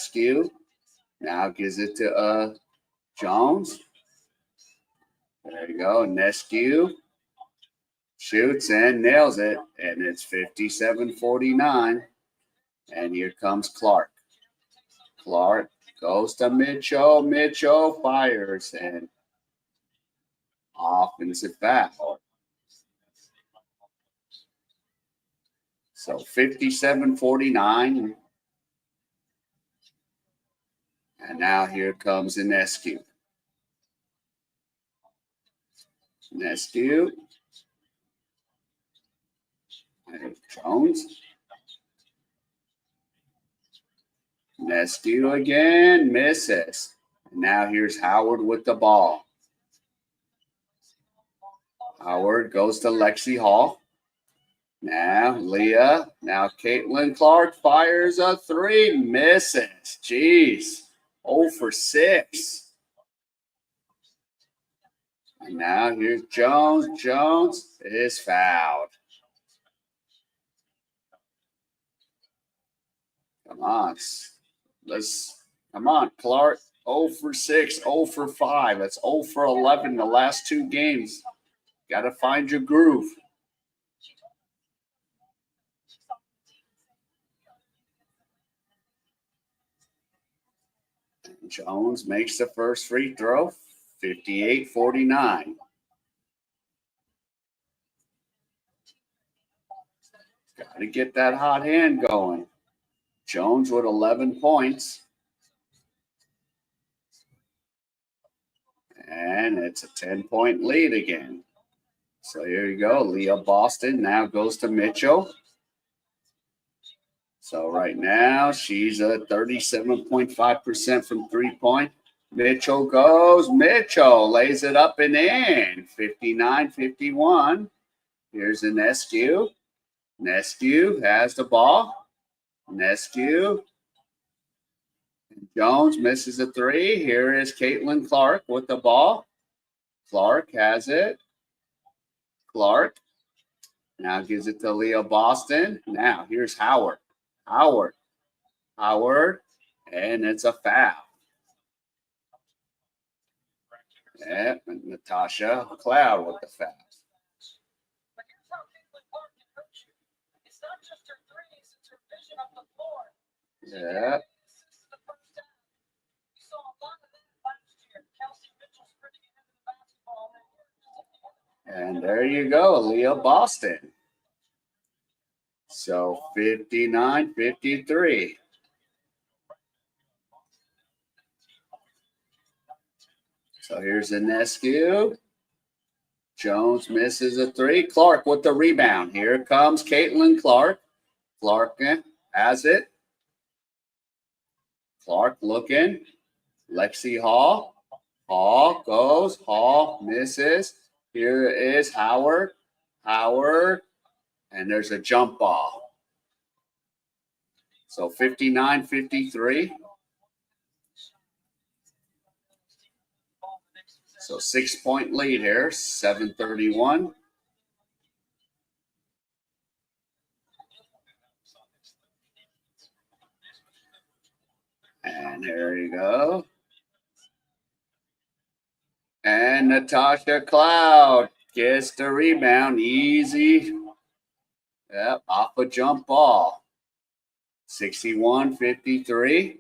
gives it to Jones. There you go. Ionescu shoots and nails it. And it's 57-49. And here comes Clark. Clark goes to Mitchell. Mitchell fires and offensive foul. So 57-49. And now here comes Ionescu. Jones. Ionescu again, misses. And now here's Howard with the ball. Howard goes to Lexi Hall. Now Leah. Now Caitlin Clark fires a 3, misses. Jeez, 0 for 6. And now here's Jones. Jones is fouled. Come on, Clark. 0 for 6, 0 for 5. That's 0 for 11 the last 2 games. Got to find your groove. Jones makes the first free throw, 58-49. Got to get that hot hand going. Jones with 11 points. And it's a 10-point lead again. So here you go. Leah Boston now goes to Mitchell. So right now she's at 37.5% from 3-point. Mitchell goes. Mitchell lays it up and in. 59-51. Here's Ionescu. Ionescu has the ball. Ionescu. Jones misses a 3. Here is Caitlin Clark with the ball. Clark has it. Clark now gives it to Leah Boston. Now here's Howard. Howard. And it's a foul. Yeah, and Natasha Cloud with the foul. Yeah. And there you go, Leah Boston. So 59-53. So here's Ionescu. Jones misses a 3. Clark with the rebound. Here comes Caitlin Clark. Clark has it. Clark looking. Lexi Hall. Hall goes. Hall misses. Here is Howard. Howard. And there's a jump ball. So 59-53. So 6-point lead here. 7:31. And there you go. And Natasha Cloud gets the rebound. Easy. Yep, off a jump ball. 61-53.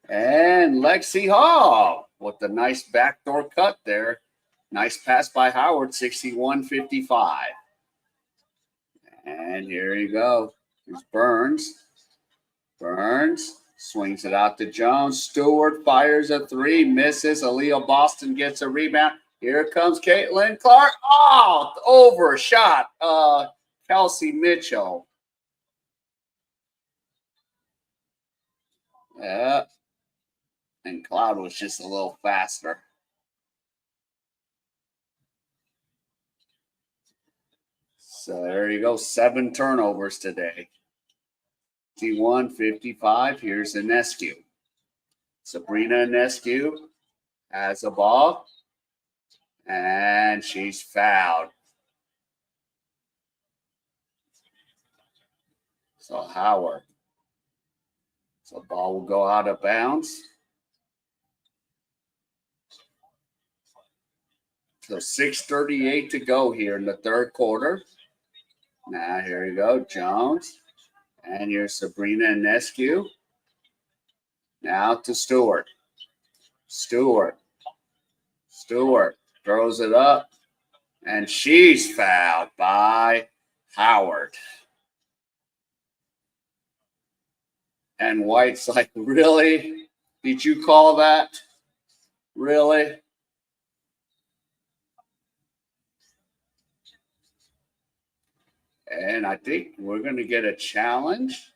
And Lexi Hall with a nice backdoor cut there. Nice pass by Howard, 61-55. And here you go. Here's Burns. Burns swings it out to Jones. Stewart fires a three, misses. Aliyah Boston gets a rebound. Here comes Caitlin Clark. Oh, overshot. Kelsey Mitchell. Yeah. And Cloud was just a little faster. So there you go. 7 turnovers today. 51-55. Here's Ionescu. Sabrina Ionescu has a ball. And she's fouled. So Howard. So the ball will go out of bounds. So 6:38 to go here in the third quarter. Now here you go, Jones. And here's Sabrina Ionescu. Now to Stewart. Stewart throws it up. And she's fouled by Howard. And White's like, really? Did you call that? Really? And I think we're going to get a challenge.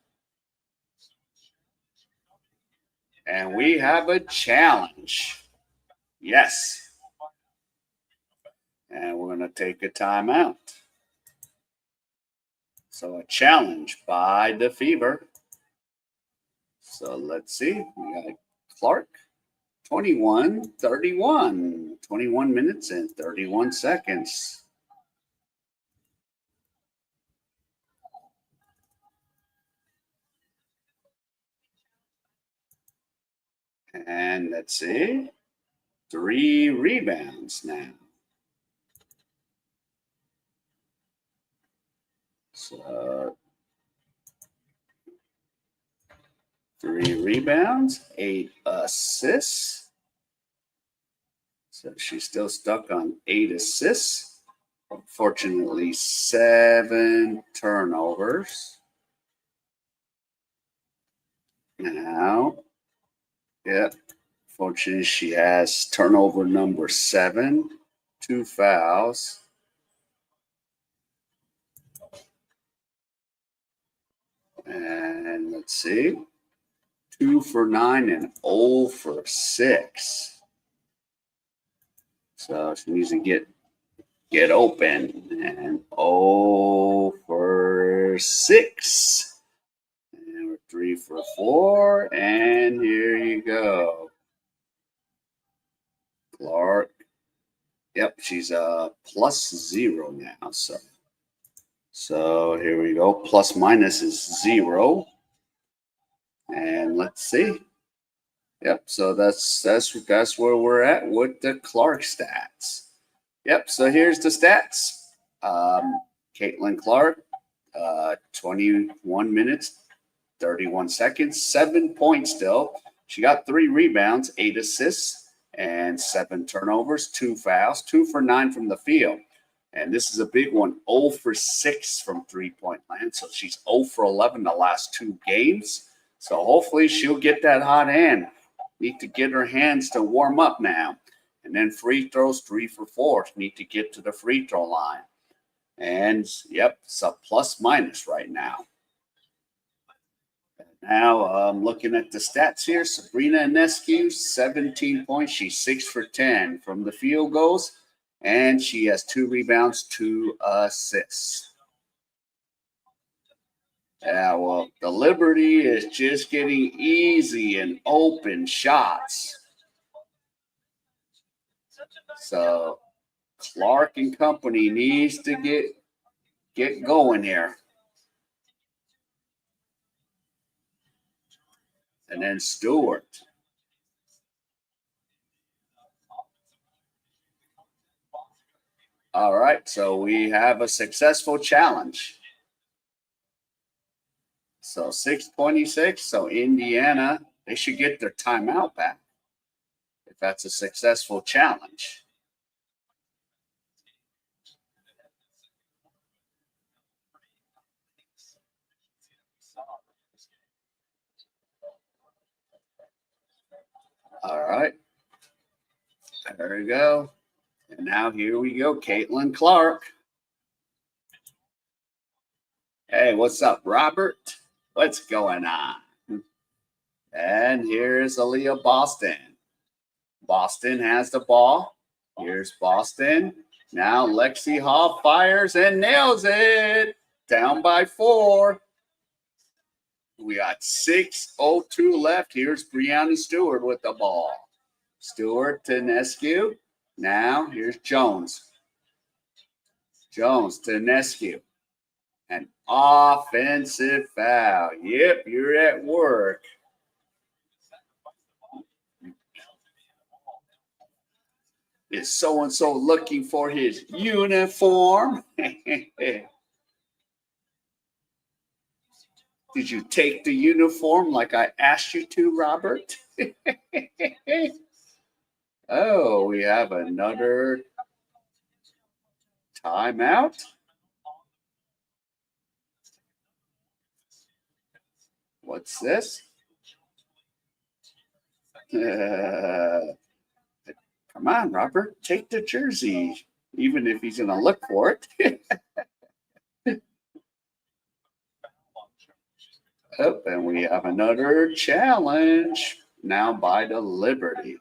And we have a challenge. Yes. And we're going to take a timeout. So a challenge by the Fever. So let's see. We got Clark. 21-31. 21 minutes and 31 seconds. And let's see. 3 rebounds now. So 3 rebounds, 8 assists. So she's still stuck on 8 assists. Unfortunately, 7 turnovers. Now, yep. Fortunately, she has turnover number 7, 2 fouls. And let's see. 2 for 9 and 0 for 6. So she needs to get open. And 0 for 6. And we're 3 for 4. And here you go. Clark. Yep, she's +0 now. So here we go. Plus minus is 0. And let's see. Yep, so that's where we're at with the Clark stats. Yep, so here's the stats. Caitlin Clark, 21 minutes, 31 seconds, 7 points still. She got 3 rebounds, 8 assists, and 7 turnovers, 2 fouls, 2 for 9 from the field. And this is a big one, 0 for 6 from three-point land. So she's 0 for 11 the last 2 games. So hopefully she'll get that hot hand. Need to get her hands to warm up now. And then free throws, 3 for 4. Need to get to the free throw line. And, yep, it's a plus minus right now. Now I'm looking at the stats here. Sabrina Ionescu, 17 points. She's 6 for 10 from the field goals, and she has 2 rebounds, 2 assists. Yeah, well, the Liberty is just getting easy and open shots. So Clark and company needs to get going here. And then Stewart. All right, so we have a successful challenge. So 6:26. So Indiana, they should get their timeout back if that's a successful challenge. All right. There we go. And now here we go. Caitlin Clark. Hey, what's up, Robert? What's going on? And here's Aliyah Boston. Boston has the ball. Here's Boston. Now Lexi Hall fires and nails it. Down by 4. We got 6:02 left. Here's Breanna Stewart with the ball. Stewart to Ionescu. Now here's Jones. Jones to Ionescu. An offensive foul. Yep, you're at work. Is so-and-so looking for his uniform? Did you take the uniform like I asked you to, Robert? Oh, we have another timeout. What's this? Come on, Robert, take the jersey, even if he's going to look for it. Oh, and we have another challenge now by the Liberty.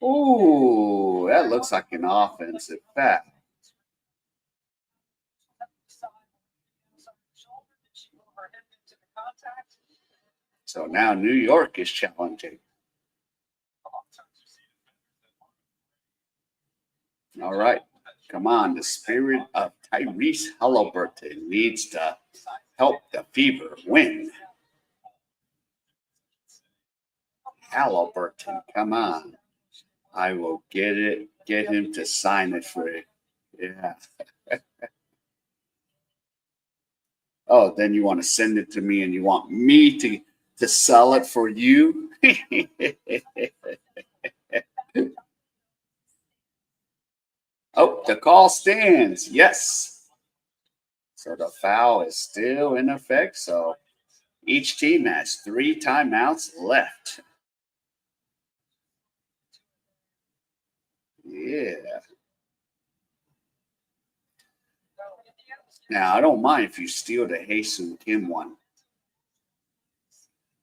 Ooh, that looks like an offensive foul. So now New York is challenging. All right, come on. The spirit of Tyrese Halliburton needs to help the Fever win. Halliburton, come on. I will get him to sign it for you. Yeah. Oh, then you want to send it to me and you want me to sell it for you? Oh, the call stands. Yes. So the foul is still in effect. So each team has 3 timeouts left. Yeah. Now, I don't mind if you steal the Hae-Soon Kim one.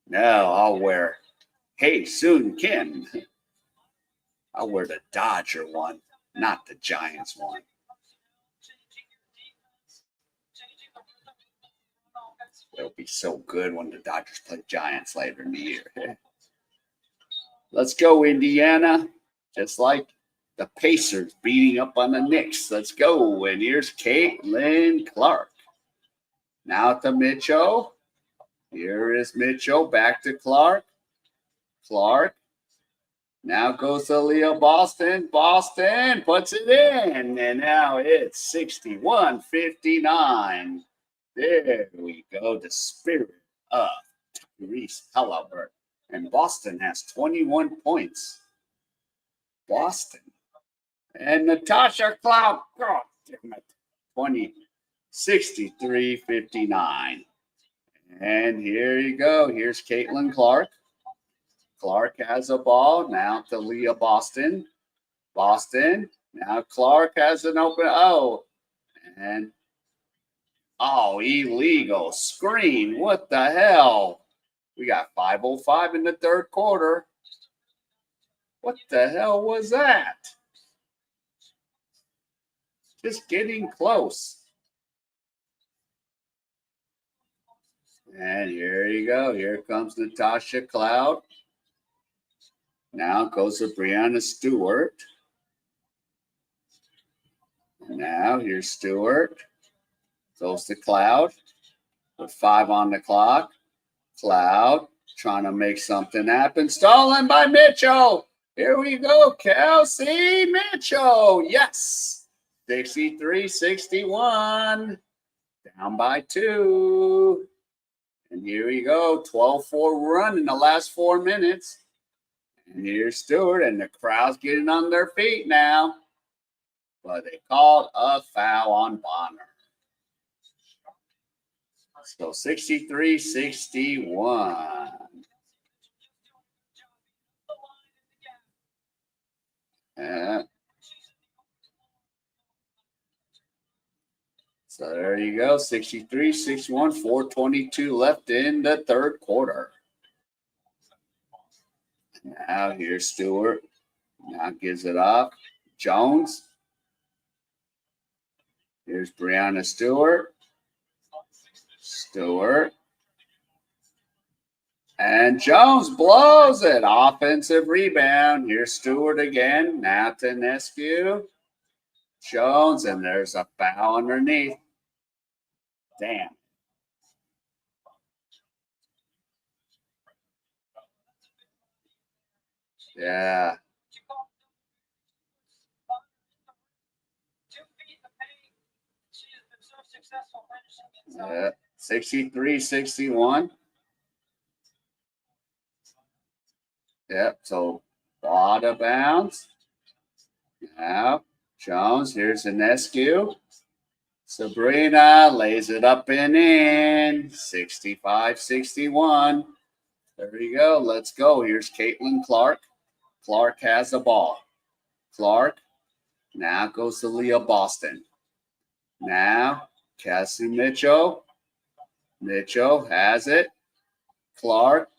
No, I'll wear Hae-Soon Kim. I'll wear the Dodger one, not the Giants one. It'll be so good when the Dodgers play Giants later in the year. Let's go, Indiana. Just like the Pacers beating up on the Knicks. Let's go. And here's Caitlin Clark. Now to Mitchell. Here is Mitchell. Back to Clark. Clark. Now goes to Aliyah Boston. Boston puts it in. And now it's 61-59. There we go. The spirit of Tyrese Halliburton. And Boston has 21 points. Boston. And Natasha Cloud. Oh, damn it. 63-59. And here you go. Here's Caitlin Clark. Clark has a ball. Now to Leah Boston. Boston. Now Clark has an open. Oh. And illegal screen. What the hell? We got 5:05 in the third quarter. What the hell was that? Just getting close. And here you go. Here comes Natasha Cloud. Now goes to Breanna Stewart. And now here's Stewart. Goes to Cloud. With 5 on the clock. Cloud trying to make something happen. Stolen by Mitchell. Here we go. Kelsey Mitchell. Yes. 63-61. Down by 2. And here we go. 12-4 run in the last 4 minutes. And here's Stewart, and the crowd's getting on their feet now. But they called a foul on Bonner. So 63-61. So there you go. 63-61, 4:22 left in the third quarter. Now here's Stewart. Now gives it up. Jones. Here's Breanna Stewart. Stewart. And Jones blows it. Offensive rebound. Here's Stewart again. Now to Ionescu. Jones, and there's a foul underneath. Damn. Yeah. 63-61. Yep, so out of bounds. Now, Jones, here's Ionescu. Sabrina lays it up and in. 65-61. There you go. Let's go. Here's Caitlin Clark. Clark has the ball. Clark now goes to Aliyah Boston. Now, Cassie Mitchell. Mitchell has it. Clark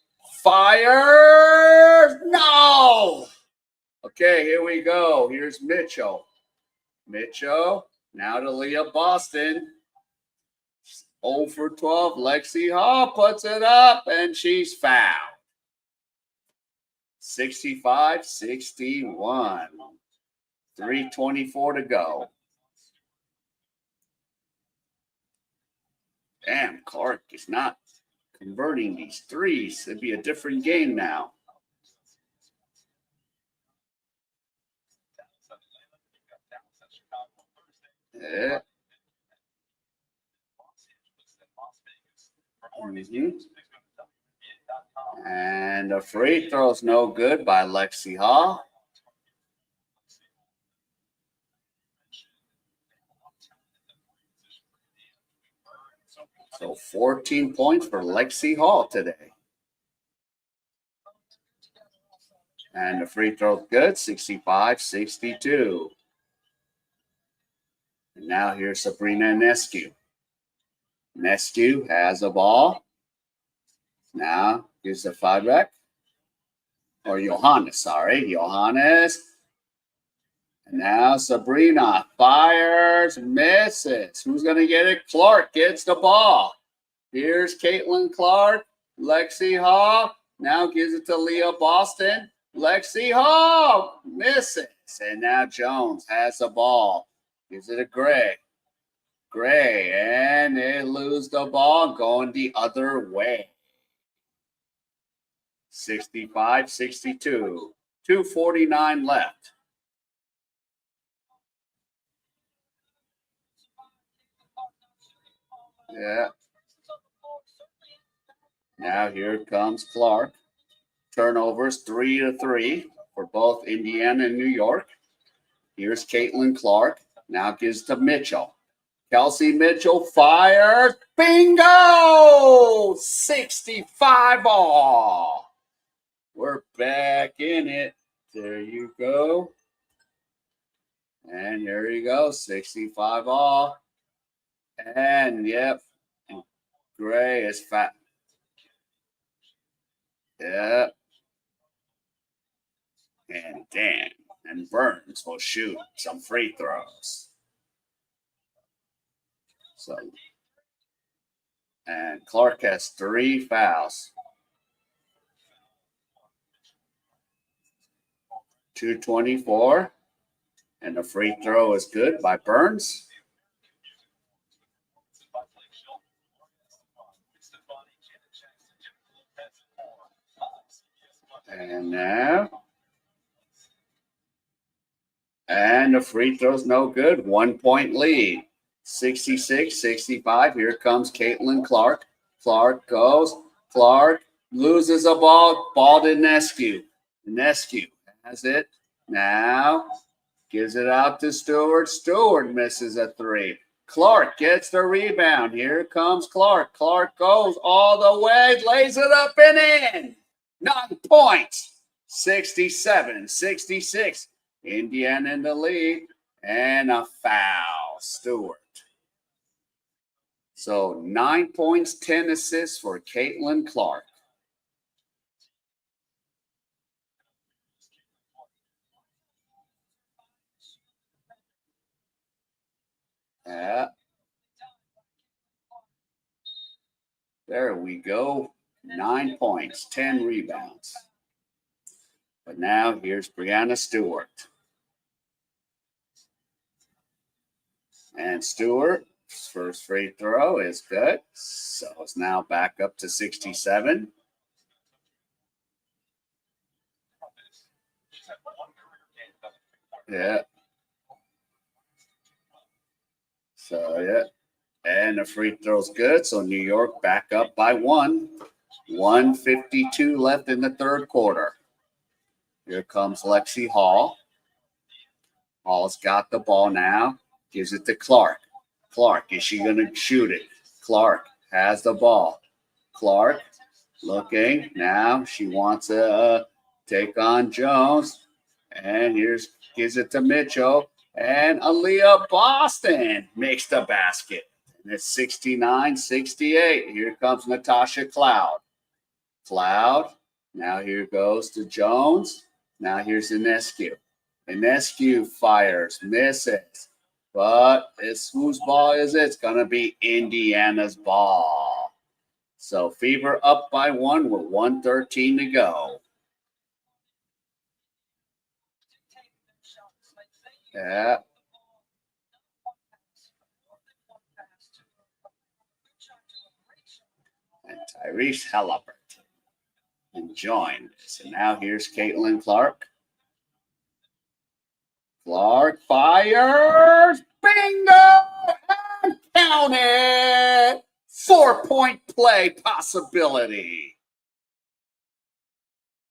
fires. No! Okay, here we go. Here's Mitchell. Mitchell, now to Aliyah Boston. 0 for 12. Lexi Hall puts it up, and she's fouled. 65-61. 3:24 to go. Damn, Clark is not converting these threes. It'd be a different game now. Yeah. And the free throw's no good by Lexi Hall. So 14 points for Lexi Hall today. And the free throw's good, 65-62. And now here's Sabrina Ionescu. Ionescu has a ball. Now here's the 5 back. Or Johannes, sorry. Johannes. And now Sabrina fires, misses. Who's going to get it? Clark gets the ball. Here's Caitlin Clark. Lexi Hall. Now gives it to Aliyah Boston. Lexi Hall misses. And now Jones has the ball. Gives it to Gray. Gray. And they lose the ball going the other way. 65-62. 2:49 left. Yeah. Now here comes Clark. Turnovers 3-3 for both Indiana and New York. Here's Caitlin Clark. Now gives to Mitchell. Kelsey Mitchell fires. Bingo! 65 all. We're back in it. There you go. And here you go. 65 all. And yep. Gray is fat. Yeah. And Dan and Burns will shoot some free throws. So, and Clark has 3 fouls. 2:24. And the free throw is good by Burns. And now. And the free throw's no good. 1 point lead. 66-65. Here comes Caitlin Clark. Clark goes. Clark loses a ball. Ball to Ionescu. Ionescu has it. Now gives it out to Stewart. Stewart misses a 3. Clark gets the rebound. Here comes Clark. Clark goes all the way. Lays it up and in. 9 points. 67-66. Indiana in the lead, and a foul, Stewart. So 9 points, 10 assists for Caitlin Clark. There we go. 9 points, 10 rebounds. But now here's Breanna Stewart. And Stewart's first free throw is good. So it's now back up to 67. Yeah. So, yeah. And the free throw's good. So New York back up by 1. 1:52 left in the third quarter. Here comes Lexi Hall. Hall's got the ball now. Gives it to Clark. Clark, is she going to shoot it? Clark has the ball. Clark looking. Now she wants to take on Jones. And gives it to Mitchell. And Aliyah Boston makes the basket. And it's 69-68. Here comes Natasha Cloud. Cloud. Now here goes to Jones. Now here's Ionescu. Ionescu fires, misses. But whose ball is it? It's going to be Indiana's ball. So Fever up by 1 with 1:13 to go. Yeah. And Tyrese Halliburton enjoying this. And now here's Caitlin Clark. Clark fires. Bingo! And count it. 4-point play possibility.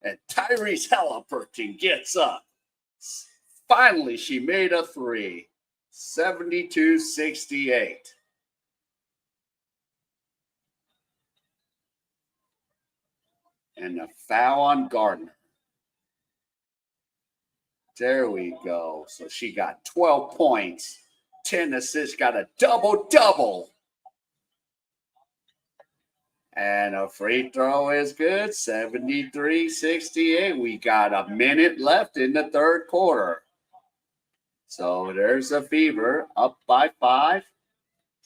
And Tyrese Halliburton gets up. Finally, she made a 3. 72-68. And a foul on Gardner. There we go. So she got 12 points, 10 assists, got a double-double. And a free throw is good, 73-68. We got a minute left in the third quarter. So there's a Fever up by 5.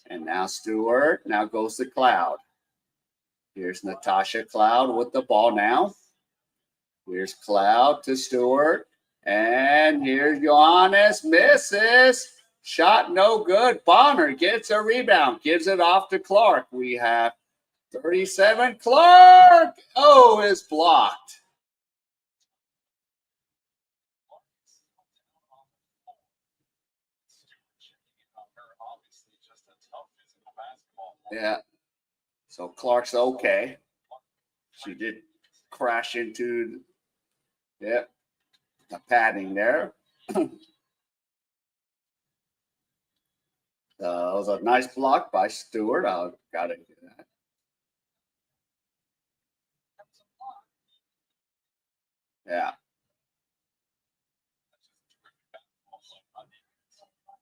And now Stewart. Now goes to Cloud. Here's Natasha Cloud with the ball now. Here's Cloud to Stewart. And here's Johannes, misses. Shot no good. Bonner gets a rebound, gives it off to Clark. We have 37. Clark! Oh, is blocked. Yeah. So Clark's okay. She did crash into, the padding there. That was a nice block by Stewart. I've got to do that. Yeah.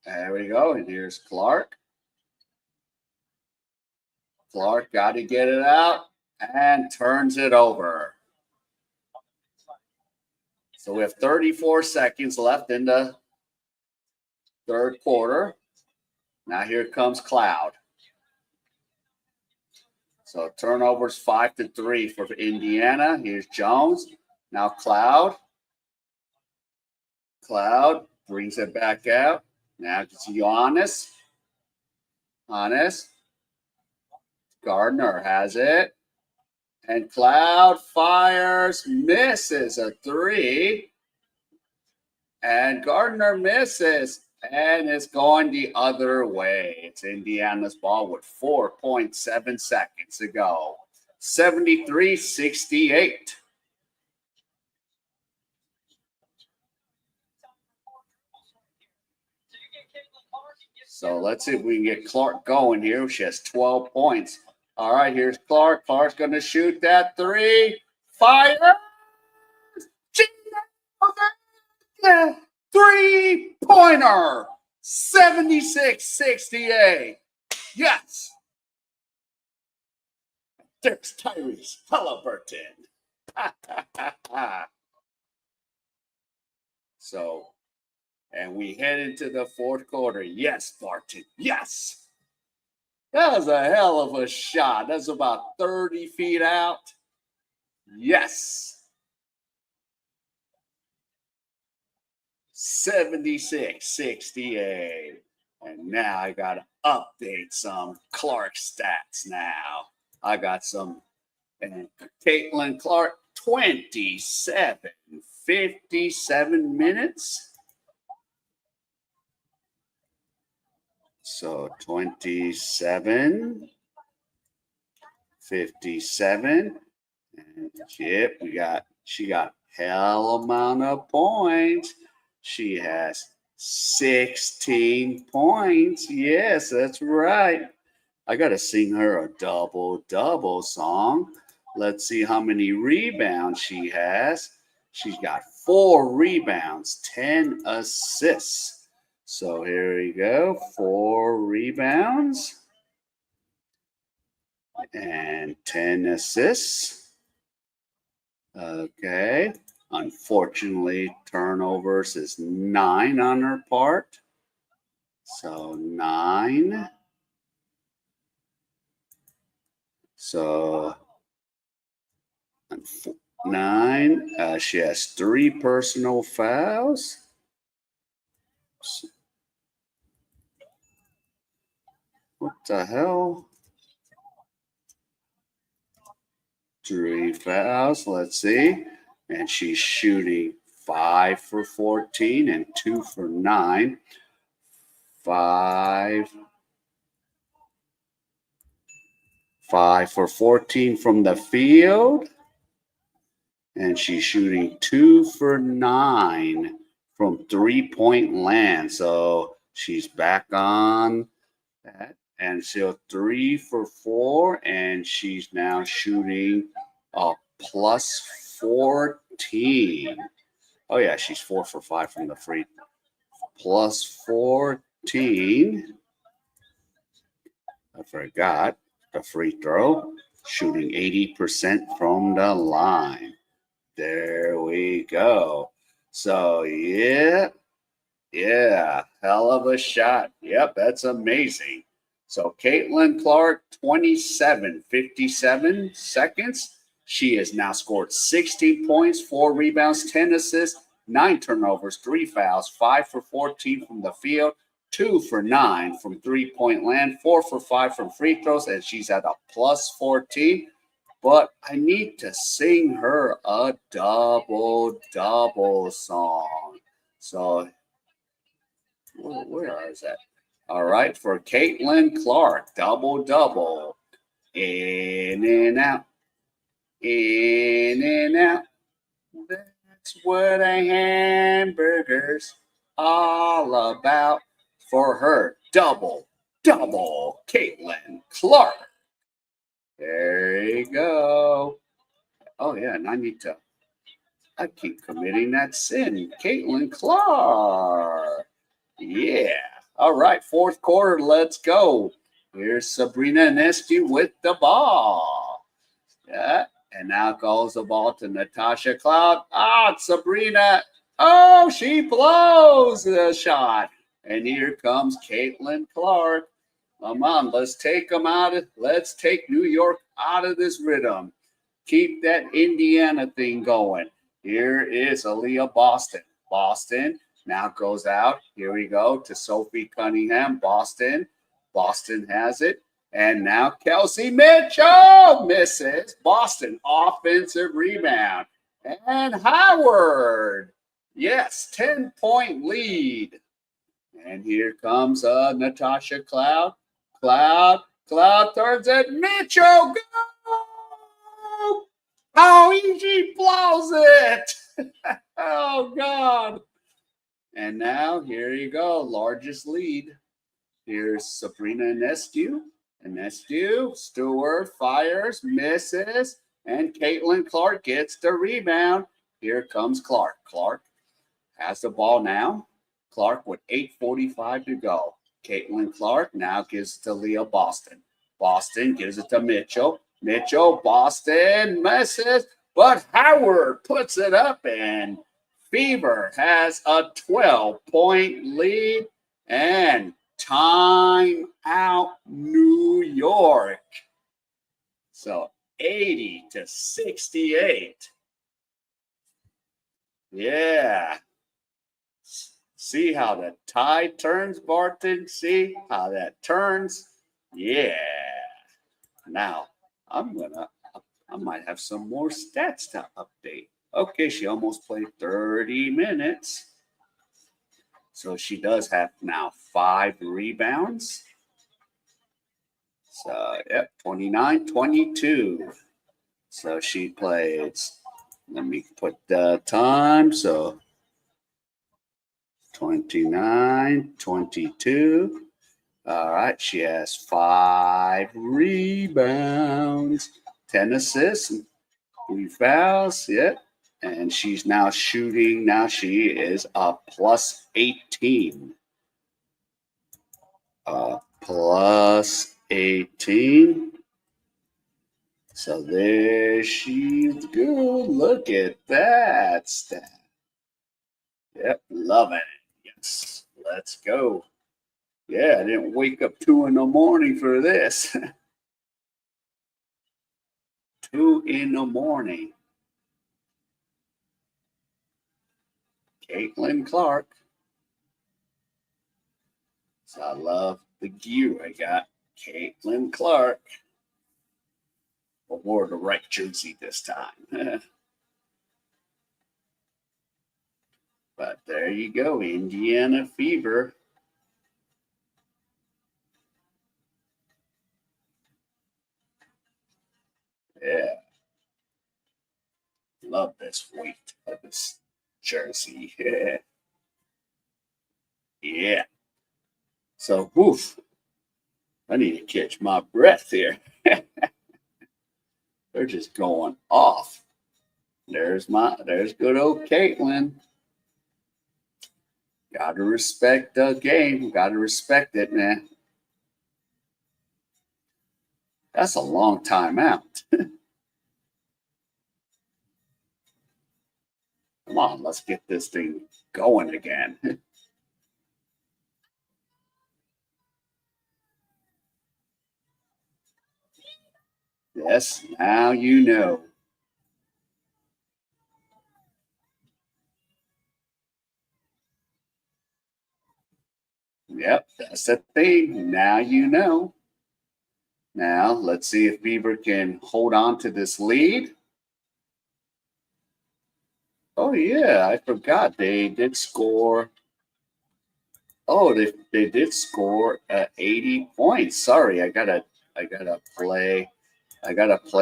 There we go. And here's Clark. Clark got to get it out and turns it over. So we have 34 seconds left in the third quarter. Now here comes Cloud. So turnovers 5-3 for Indiana. Here's Jones. Now Cloud. Cloud brings it back out. Now it's Ionescu. Gardner has it. And Cloud fires, misses a three. And Gardner misses. And it's going the other way. It's Indiana's ball with 4.7 seconds to go. 73-68. So let's see if we can get Clark going here. She has 12 points. All right, here's Clark. Clark's going to shoot that three. Fire! Three-pointer! 76-68. Yes! There's Tyrese Halliburton. So, and we head into the fourth quarter. Yes, Barton. Yes! That was a hell of a shot. That's about 30 feet out. Yes. 76-68. And now I got to update some Clark stats now. I got some. And Caitlin Clark, 57 minutes. So 27, 57. And yep, she got hell amount of points. She has 16 points. Yes, that's right. I got to sing her a double song. Let's see how many rebounds she has. She's got 4 rebounds, 10 assists. So here we go. 4 rebounds and 10 assists. Okay. Unfortunately, turnovers is 9 on her part. So 9. So 9. She has 3 personal fouls. What the hell? 3 fouls. Let's see. And she's shooting 5 for 14 and 2 for 9. 5 for 14 from the field. And she's shooting 2 for 9 from 3-point land. So she's back on that. And so 3 for 4. And she's now shooting a plus 14. Oh, yeah, she's 4 for 5 from the free. Plus 14. I forgot the free throw. Shooting 80% from the line. There we go. So, yeah, hell of a shot. Yep, that's amazing. So, Caitlin Clark, 57 seconds. She has now scored 16 points, 4 rebounds, 10 assists, 9 turnovers, 3 fouls, 5 for 14 from the field, 2 for 9 from 3-point land, 4 for 5 from free throws, and she's at a plus 14. But I need to sing her a double song. So, where is that? All right, for Caitlin Clark, double. In and out. In and out. That's what a hamburger's all about. For her, double. Caitlin Clark. There you go. Oh, yeah, and I keep committing that sin. Caitlin Clark. Yeah. All right, fourth quarter, let's go. Here's Sabrina Ionescu with the ball. Yeah, And now goes the ball to Natasha Cloud. Ah, Sabrina. Oh, she blows the shot. And here comes Caitlin Clark. Come on, let's take them out of. Let's take New York out of this rhythm. Keep that Indiana thing going. Here is Aliyah Boston. Boston now goes out. Here we go to Sophie Cunningham. Boston. Boston has it. And now Kelsey Mitchell misses. Boston offensive rebound. And Howard. Yes, 10-point lead. And here comes Natasha Cloud. Cloud turns it. Mitchell, go! Oh, she blows it. Oh, God. And now, here you go. Largest lead. Here's Sabrina Ionescu. Stewart fires, misses. And Caitlin Clark gets the rebound. Here comes Clark. Clark has the ball now. Clark with 8:45 to go. Caitlin Clark now gives it to Leah Boston. Boston gives it to Mitchell. Boston misses, but Howard puts it up, and Fever has a 12-point lead. And time out New York. So 80-68. Yeah. See how the tide turns, Barton? See how that turns? Yeah. Now, I might have some more stats to update. Okay, she almost played 30 minutes. So she does have now 5 rebounds. So, yep, 29-22. So she plays, let me put the time. So 29-22. All right, she has 5 rebounds, 10 assists, 3 fouls. Yep. And she's now shooting. Now she is a plus 18. Plus 18. So there she's good. Look at that stat. Yep, loving it. Yes, let's go. Yeah, I didn't wake up 2 in the morning for this. 2 in the morning. Caitlin Clark. So I love the gear I got. Caitlin Clark. I wore the right jersey this time. But there you go, Indiana Fever. Yeah. Love this weight of this jersey. Yeah. Yeah. So, woof. I need to catch my breath here. They're just going off. There's good old Caitlin. Gotta respect the game. Gotta respect it, man. That's a long time out. Come on, let's get this thing going again. Yes, now you know. Yep, that's the thing. Now you know. Now, let's see if Beaver can hold on to this lead. Oh, yeah, I forgot. They did score. Oh, they did score 80 points. Sorry, I gotta play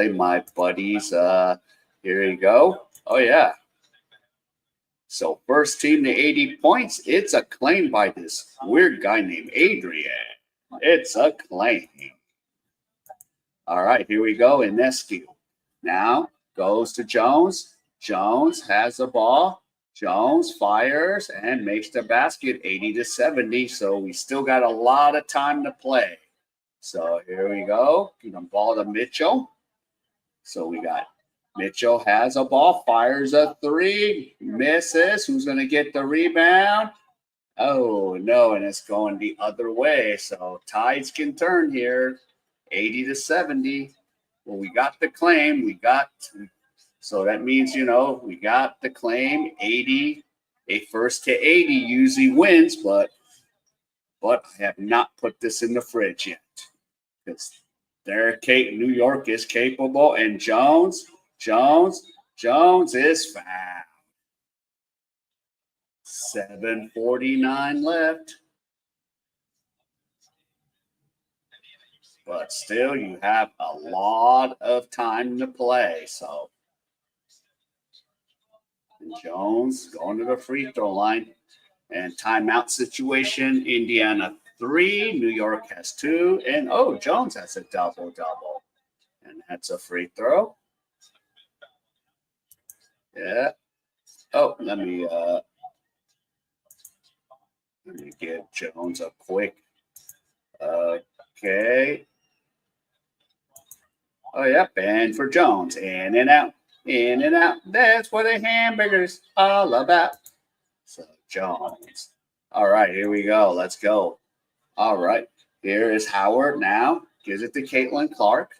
my buddies. Here you go. Oh yeah. So first team to 80 points. It's a claim by this weird guy named Adrian. It's a claim. All right, here we go. Ionescu. Now goes to Jones. Jones has the ball. Jones fires and makes the basket 80-70. So we still got a lot of time to play. So here we go. Give the ball to Mitchell. So we got Mitchell has a ball, fires a three, misses. Who's going to get the rebound? Oh, no, and it's going the other way. So tides can turn here, 80-70. Well, we got the claim. So that means, we got the claim. 80, a first to 80 usually wins, but I have not put this in the fridge yet. Because New York is capable, and Jones is fouled. 7:49 left. But still, you have a lot of time to play. So, and Jones going to the free throw line. And timeout situation, Indiana 3, New York has 2, and Jones has a double-double. And that's a free throw. Yeah. Oh, let me give Jones a quick. Okay. Oh, yep, and for Jones, in and out. That's what a hamburger's all about. So Jones. All right, here we go. Let's go. All right, here is Howard now. Gives it to Caitlin Clark.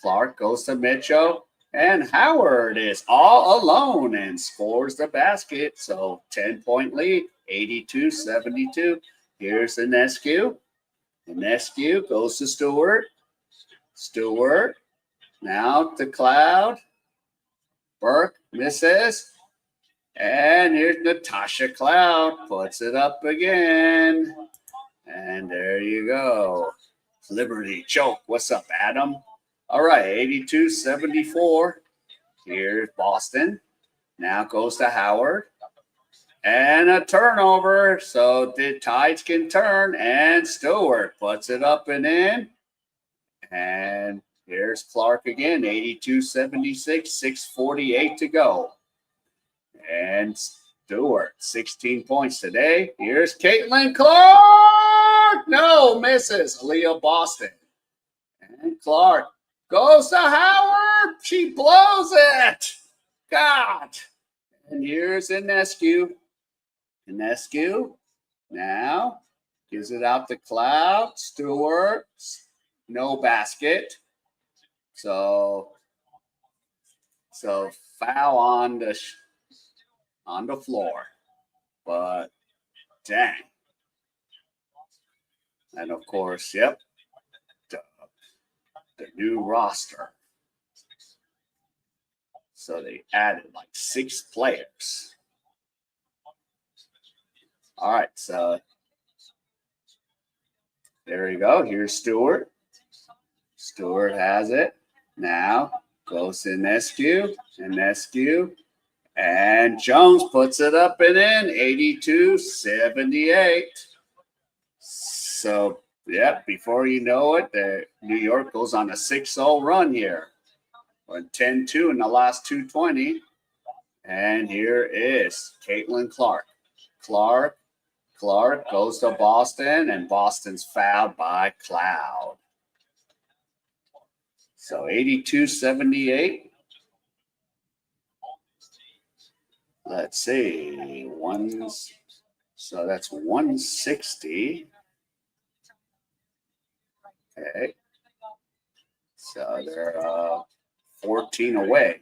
Clark goes to Mitchell. And Howard is all alone and scores the basket. So 10-point lead, 82-72. Here's Ionescu. Ionescu goes to Stewart. Stewart. Now to Cloud. Burke misses. And here's Natasha Cloud. Puts it up again. And there you go. Liberty choke. What's up, Adam? All right, 82-74. Here's Boston. Now goes to Howard. And a turnover. So the tides can turn. And Stewart puts it up and in. And here's Clark again. 82-76. 6:48 to go. And Stewart, 16 points today. Here's Caitlin Clark. No, misses. Aliyah Boston. And Clark goes to Howard. She blows it. God. And here's Ionescu. Ionescu now gives it out to Cloud. Stewart. No basket. So foul on the floor. But dang. And of course, yep. The new roster. So they added like 6 players. All right, so there you go. Here's Stewart. Stewart has it. Now goes to Ionescu. Ionescu. And Jones puts it up and in. 82-78. So, yeah, before you know it, New York goes on a 6-0 run here. 10-2 in the last 2:20. And here is Caitlin Clark. Clark goes to Boston, and Boston's fouled by Cloud. So 82-78. Let's see. So that's 160. Okay. So they're 14 away.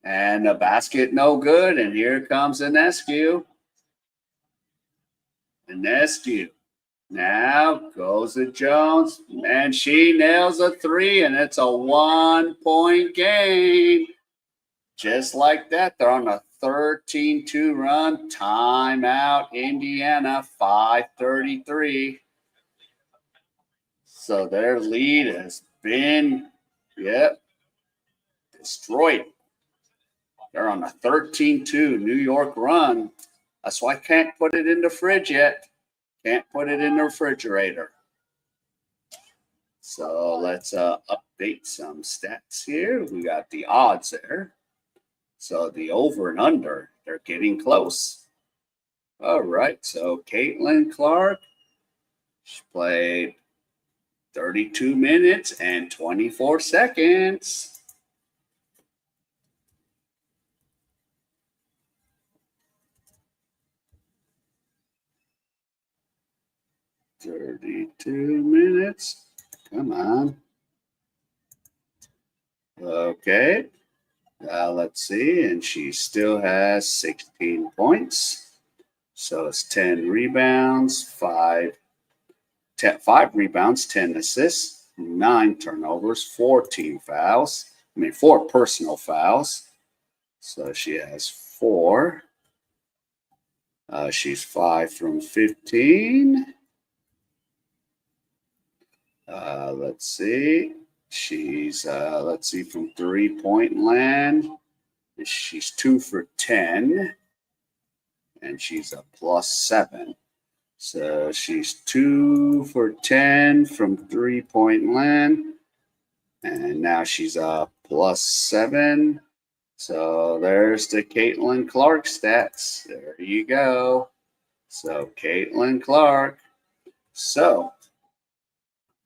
And the basket no good. And here comes Ionescu. Ionescu. Now goes to Jones. And she nails a 3. And it's a 1-point game. Just like that, they're on a 13-2 run. Timeout, Indiana, 5:33. So their lead has been, destroyed. They're on a 13-2 New York run. That's why I can't put it in the fridge yet. Can't put it in the refrigerator. So let's update some stats here. We got the odds there. So the over and under, they're getting close. All right, so Caitlin Clark, she played 32 minutes and 24 seconds. 32 minutes. Come on. Okay. Let's see. And she still has 16 points. So it's 10 rebounds, 5 rebounds, 10 assists, 9 turnovers, 4 team fouls. 4 personal fouls. So she has 4. She's 5 from 15. Let's see. She's, let's see, from 3-point land. She's 2 for 10. And she's a +7. So she's 2 for 10 from 3-point land. And now she's a +7. So there's the Caitlin Clark stats. There you go. So Caitlin Clark. So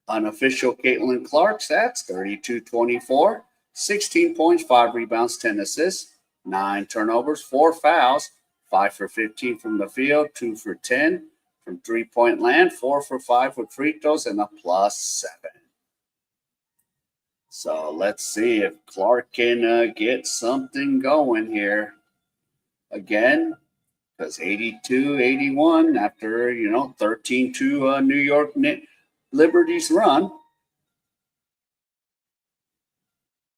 unofficial Caitlin Clark stats, 32-24, 16 points, 5 rebounds, 10 assists, 9 turnovers, 4 fouls, 5 for 15 from the field, 2 for 10 from 3-point land, 4 for 5 with free throws, and a +7. So let's see if Clark can get something going here. Again, because 82-81 after, 13-2 New York Liberty's run.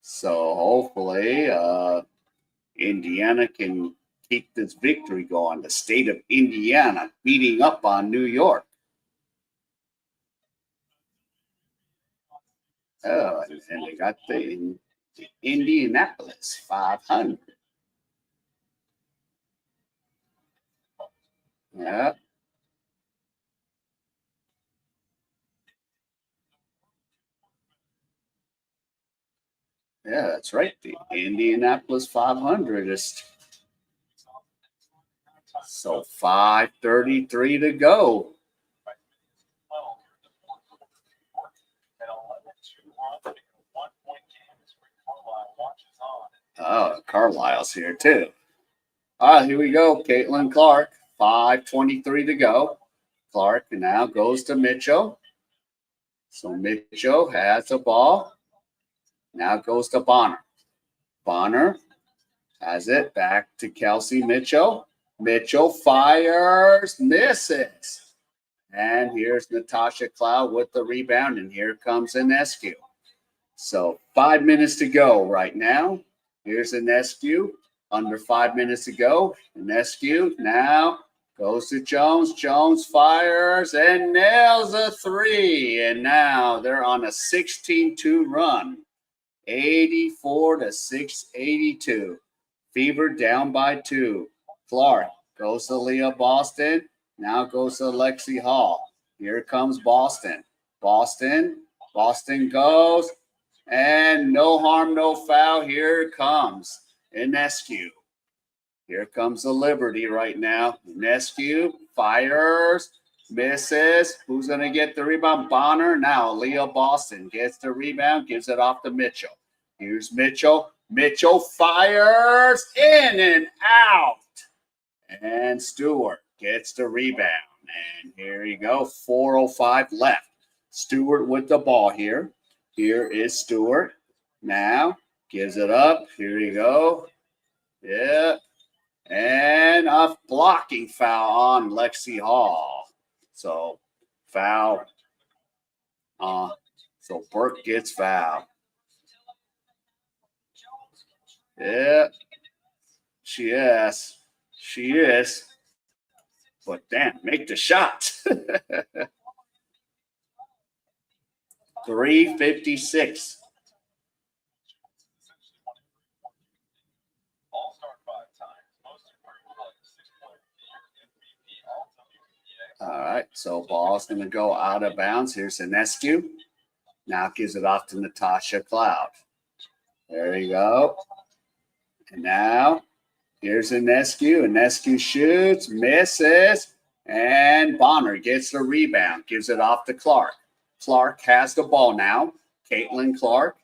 So hopefully Indiana can keep this victory going. The state of Indiana beating up on New York. Oh, and they got the Indianapolis 500. Yeah. Yeah, that's right. The Indianapolis 500 is so 5:33 to go. Oh, Carlisle's here too. All right, here we go. Caitlin Clark, 5:23 to go. Clark now goes to Mitchell. So Mitchell has the ball. Now goes to Bonner. Bonner has it back to Kelsey Mitchell. Mitchell fires, misses. And here's Natasha Cloud with the rebound, and here comes Ionescu. So 5 minutes to go right now. Here's Ionescu, under 5 minutes to go. Ionescu now goes to Jones. Jones fires and nails a 3. And now they're on a 16-2 run. 84-682. Fever down by 2. Clark goes to Leah Boston. Now goes to Lexi Hall. Here comes Boston. Boston goes. And no harm, no foul. Here comes Ionescu. Here comes the Liberty right now. Ionescu fires, misses. Who's going to get the rebound? Bonner. Now Leah Boston gets the rebound, gives it off to Mitchell. Here's Mitchell. Mitchell fires in and out. And Stewart gets the rebound. And here you go. 4:05 left. Stewart with the ball here. Here is Stewart. Now gives it up. Here you go. Yeah. And a blocking foul on Lexi Hall. So foul. So Burke gets fouled. Yeah. She is. She is. But damn, make the shot. 3:56. All right, so ball's going to go out of bounds. Here's Ionescu. Now gives it off to Natasha Cloud. There you go. And now here's Ionescu. Ionescu shoots, misses, and Bonner gets the rebound. Gives it off to Clark. Clark has the ball now. Caitlin Clark.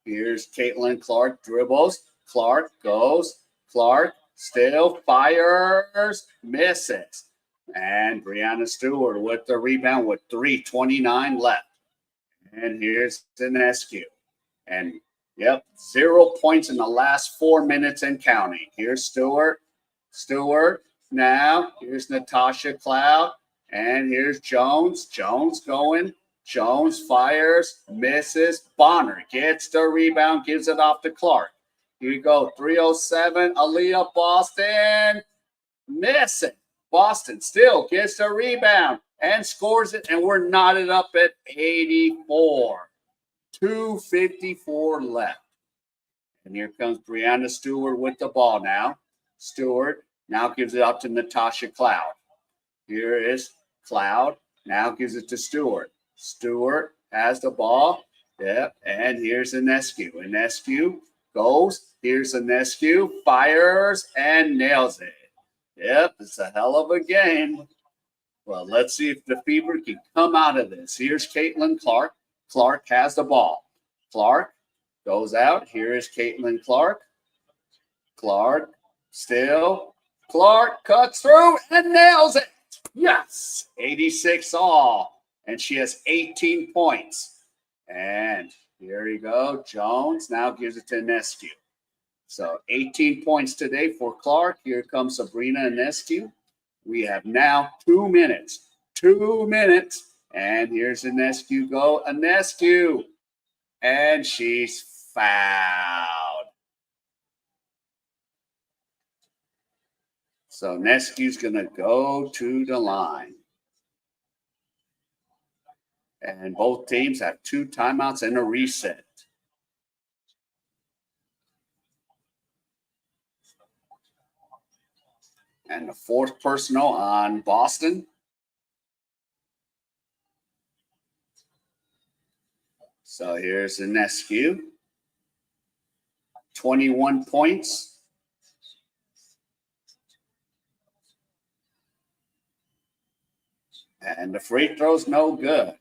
Here's Caitlin Clark, dribbles. Clark goes. Clark still fires, misses. And Breanna Stewart with the rebound with 3:29 left. And here's Ionescu. And yep, 0 points in the last 4 minutes and counting. Here's Stewart. Stewart. Now, here's Natasha Cloud. And here's Jones. Jones going. Jones fires, misses. Bonner gets the rebound, gives it off to Clark. Here you go. 3:07. Aliyah Boston. Missing. Boston still gets the rebound and scores it. And we're knotted up at 84. 2:54 left. And here comes Breanna Stewart with the ball now. Stewart now gives it up to Natasha Cloud. Here is Cloud. Now gives it to Stewart. Stewart has the ball. Yep. And here's Ionescu. Ionescu goes. Here's Ionescu. Fires and nails it. Yep. It's a hell of a game. Well, let's see if the Fever can come out of this. Here's Caitlin Clark. Clark has the ball. Clark goes out. Here is Caitlin Clark. Clark still. Clark cuts through and nails it. Yes. 86 all. And she has 18 points. And here you go. Jones now gives it to Ionescu. So 18 points today for Clark. Here comes Sabrina Ionescu. We have now 2 minutes. 2 minutes. And here's Ionescu go. Ionescu. And she's fouled. So Ionescu's going to go to the line. And both teams have 2 timeouts and a reset. And the 4th personal on Boston. So here's Ionescu. 21 points. And the free throw's no good.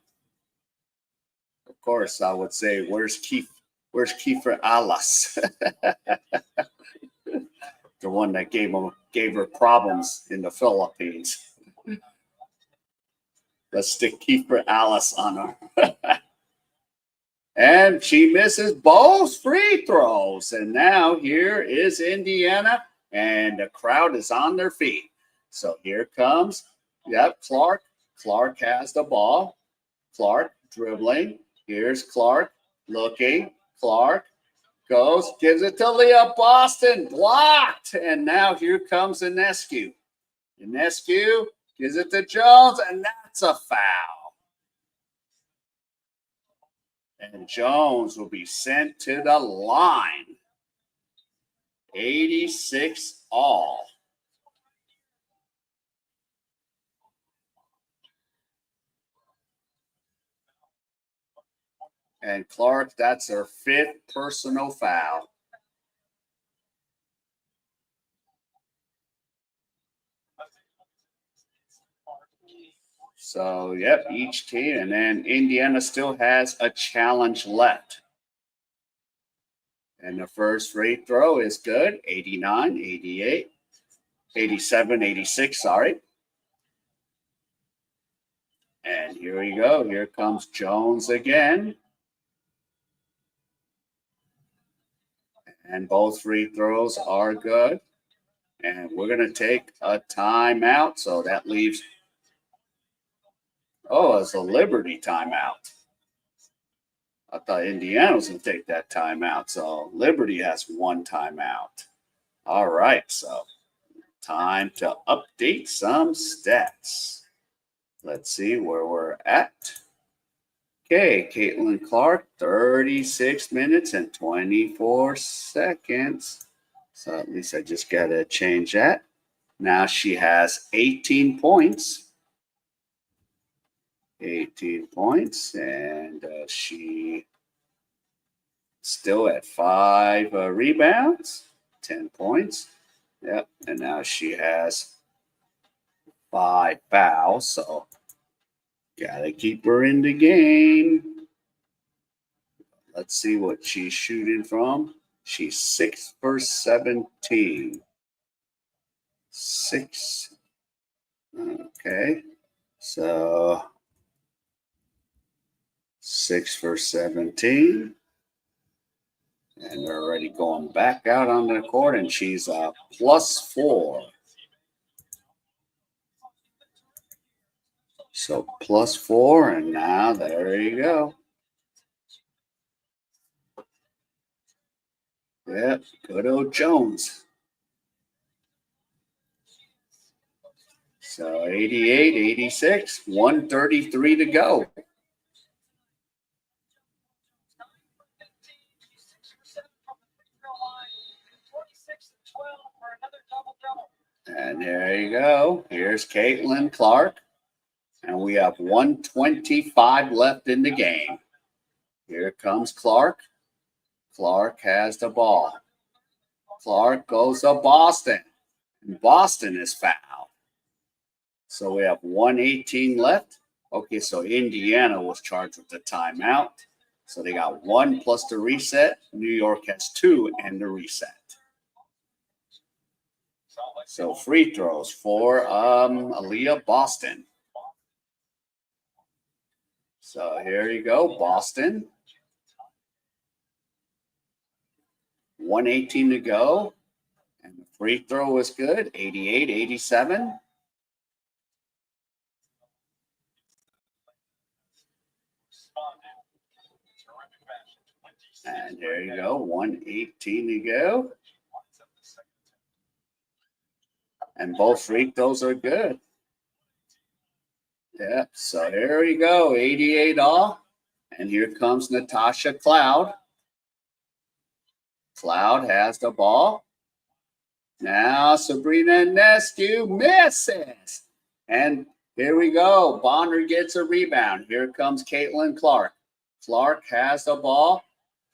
Of course, I would say, where's Kiefer Alas? The one that gave her problems in the Philippines. Let's stick Kiefer Alas on her. And she misses both free throws. And now here is Indiana, and the crowd is on their feet. So here comes, Clark. Clark has the ball. Clark dribbling. Here's Clark looking. Clark goes, gives it to Leah Boston. Blocked. And now here comes Ionescu. Ionescu gives it to Jones, and that's a foul. And Jones will be sent to the line. 86 all. And Clark, that's her 5th personal foul. So, each team. And then Indiana still has a challenge left. And the first free throw is good. 89, 88, 87, 86, sorry. And here we go. Here comes Jones again. And both free throws are good. And we're going to take a timeout. So that leaves, it's a Liberty timeout. I thought Indiana was going to take that timeout. So Liberty has 1 timeout. All right. So time to update some stats. Let's see where we're at. Okay, Caitlin Clark, 36 minutes and 24 seconds. So at least I just got to change that. Now she has 18 points. 18 points, and she still at 5 rebounds, 10 points. Yep, and now she has 5 fouls, so gotta keep her in the game. Let's see what she's shooting from. She's 6 for 17. 6 Okay. So 6 for 17. And we're already going back out on the court, and she's a +4. So +4, and now there you go. Yep, good old Jones. So 88, 86, 133 to go. And there you go. Here's Caitlin Clark. And we have 125 left in the game. Here comes Clark. Clark has the ball. Clark goes to Boston. And Boston is fouled. So we have 118 left. Okay, so Indiana was charged with the timeout. So they got 1 plus the reset. New York has 2 and the reset. So free throws for Aliyah Boston. So here you go, Boston. 118 to go. And the free throw was good, 88, 87. And there you go, 118 to go. And both free throws are good. Yep, so there we go, 88 all. And here comes Natasha Cloud. Cloud has the ball. Now Sabrina Ionescu misses. And here we go. Bonner gets a rebound. Here comes Caitlin Clark. Clark has the ball.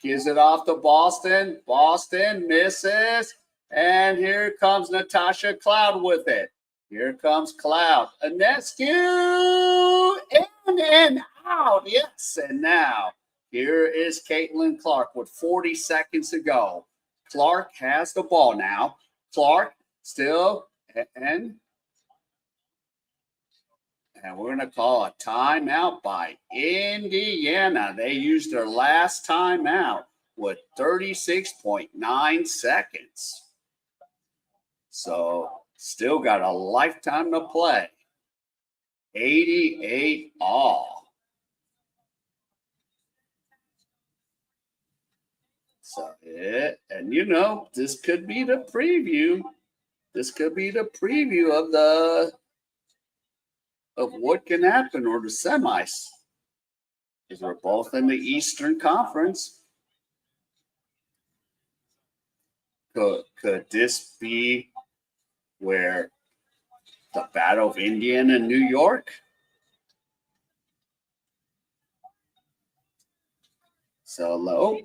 Gives it off to Boston. Boston misses. And here comes Natasha Cloud with it. Here comes Cloud. Ionescu in and out. Yes, and now here is Caitlin Clark with 40 seconds to go. Clark has the ball now. Clark still, and we're going to call a timeout by Indiana. They used their last timeout with 36.9 seconds. So still got a lifetime to play. 88 all. So and you know, this could be the preview. This could be the preview of what can happen, or the semis. Because we're both in the Eastern Conference. Could this be where the Battle of Indiana and New York? So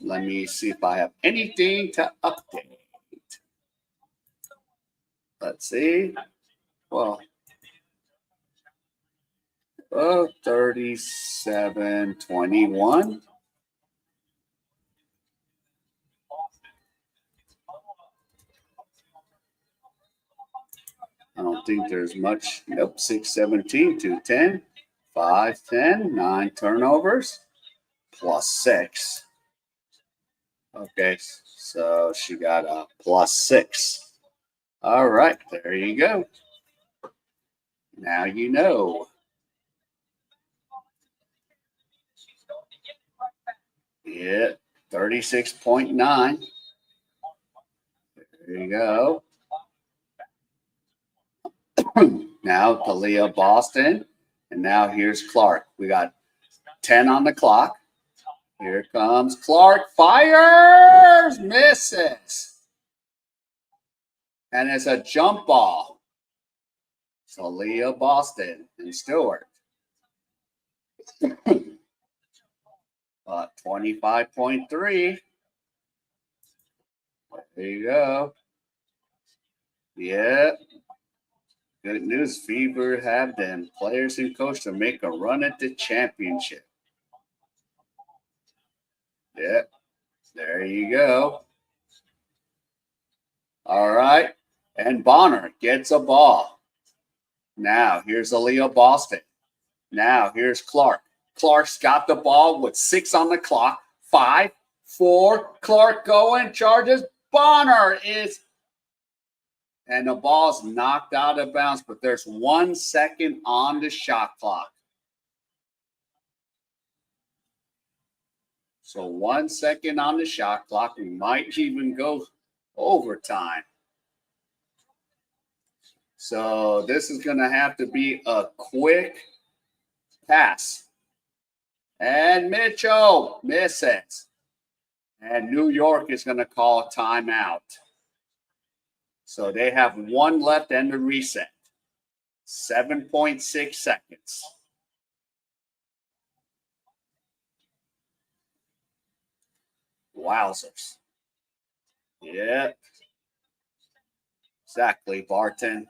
let me see if I have anything to update. Let's see. Well, 37-21. I don't think there's much. Nope, 6-17, 2-10, 5-10, 9 turnovers, +6. Okay, so she got a +6. All right, there you go. Now you know. Yeah, 36.9. There you go. Now Talia Boston. And now here's Clark. We got 10 on the clock. Here comes Clark. Fires! Misses. And it's a jump ball. Talia Boston and Stewart. 25.3. There you go. Yeah. Good news. Fever have them players and coach to make a run at the championship. Yep. There you go. All right. And Bonner gets a ball. Now, here's Aliyah Boston. Now, here's Clark. Clark's got the ball with 6 on the clock. 5, 4, Clark going, charges. Bonner is, and the ball's knocked out of bounds, but there's 1 second on the shot clock. So 1 second on the shot clock. We might even go overtime. So this is going to have to be a quick pass. And Mitchell misses. And New York is going to call a timeout. So they have 1 left and a reset. 7.6 seconds. Wowzers. Yep. Exactly, Barton.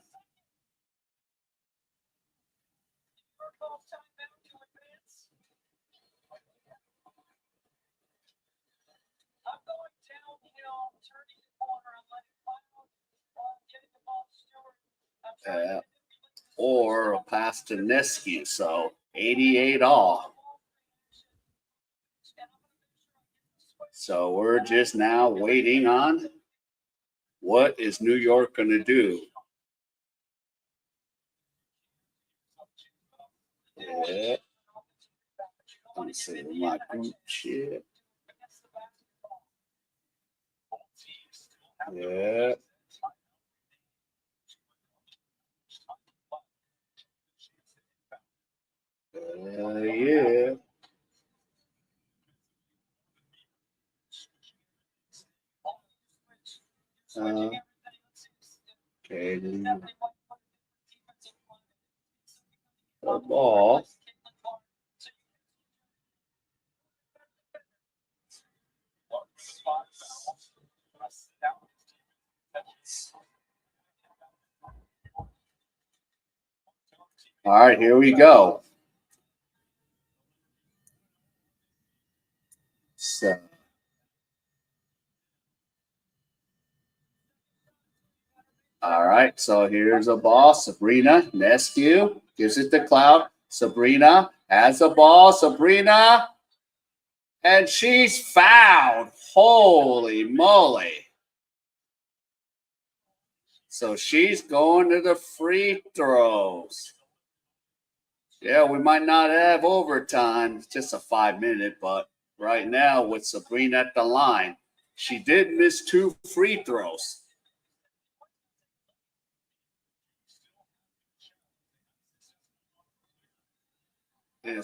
Or a pass to Ionescu. So 88 all. So we're just now waiting on what is New York going to do. Yeah. Let me see my group shit. Yeah. Yeah. Okay. The ball. All right, here we go. So, all right, so here's a ball. Sabrina, Ionescu gives it to Cloud. Sabrina has a ball. Sabrina, and she's fouled. Holy moly. So she's going to the free throws. Yeah, we might not have overtime. It's just a 5-minute, but right now with Sabrina at the line, she did miss 2 free throws. Yeah.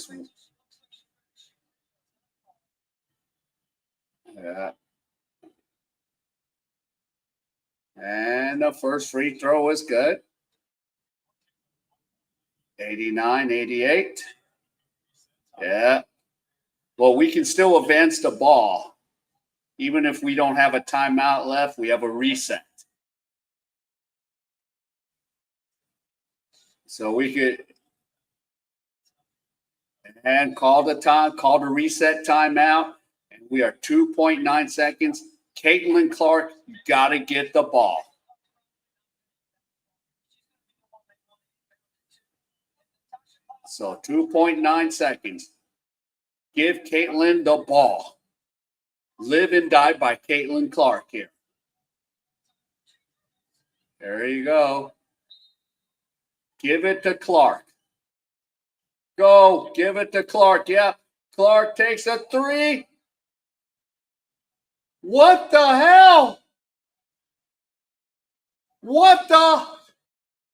And the first free throw was good. 89, 88. Yeah. Well, we can still advance the ball. Even if we don't have a timeout left, we have a reset. So we could and call the reset timeout. And we are 2.9 seconds. Caitlin Clark, you got to get the ball. So 2.9 seconds. Give Caitlin the ball. Live and die by Caitlin Clark here. There you go. Give it to Clark. Go. Give it to Clark. Yep. Clark takes a 3. What the hell? What the?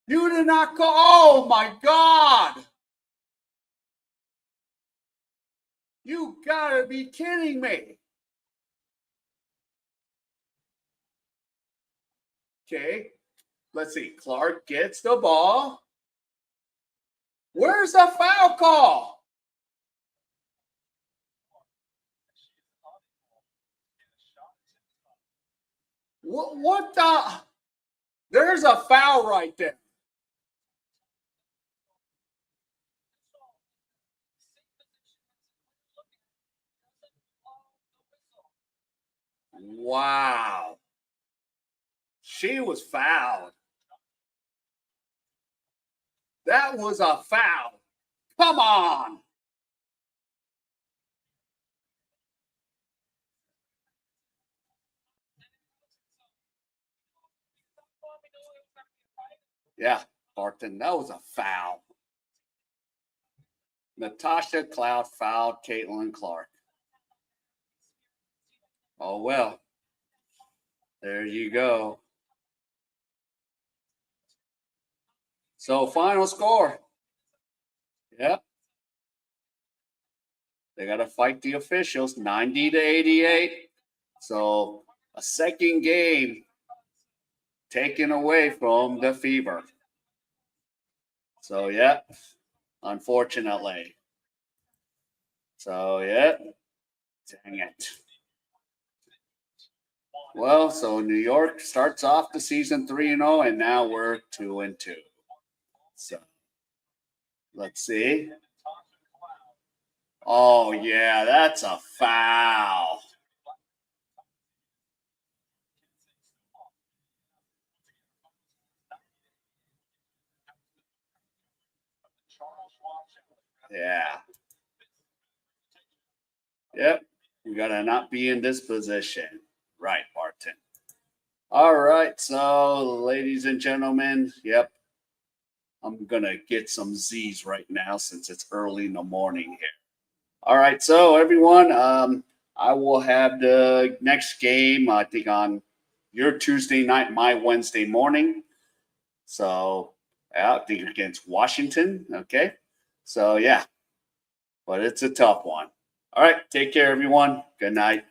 You did not call. Oh, my God. You got to be kidding me. Okay. Let's see. Clark gets the ball. Where's the foul call? What the? There's a foul right there. Wow. She was fouled. That was a foul. Come on. Yeah, Barton, that was a foul. Natasha Cloud fouled Caitlin Clark. Oh, well. There you go. So, final score. Yep. They got to fight the officials 90-88. So, a second game taken away from the Fever. So, yeah, unfortunately. So, yeah, dang it. Well, so New York starts off the season 3-0, and now we're 2-2. So, let's see. Oh, yeah, that's a foul. Yeah. Yep. We got to not be in this position. Right, Barton. All right. So, ladies and gentlemen, yep. I'm going to get some Z's right now since it's early in the morning here. All right. So, everyone, I will have the next game, I think, on your Tuesday night, my Wednesday morning. So, I think against Washington. Okay. So, yeah. But it's a tough one. All right. Take care, everyone. Good night.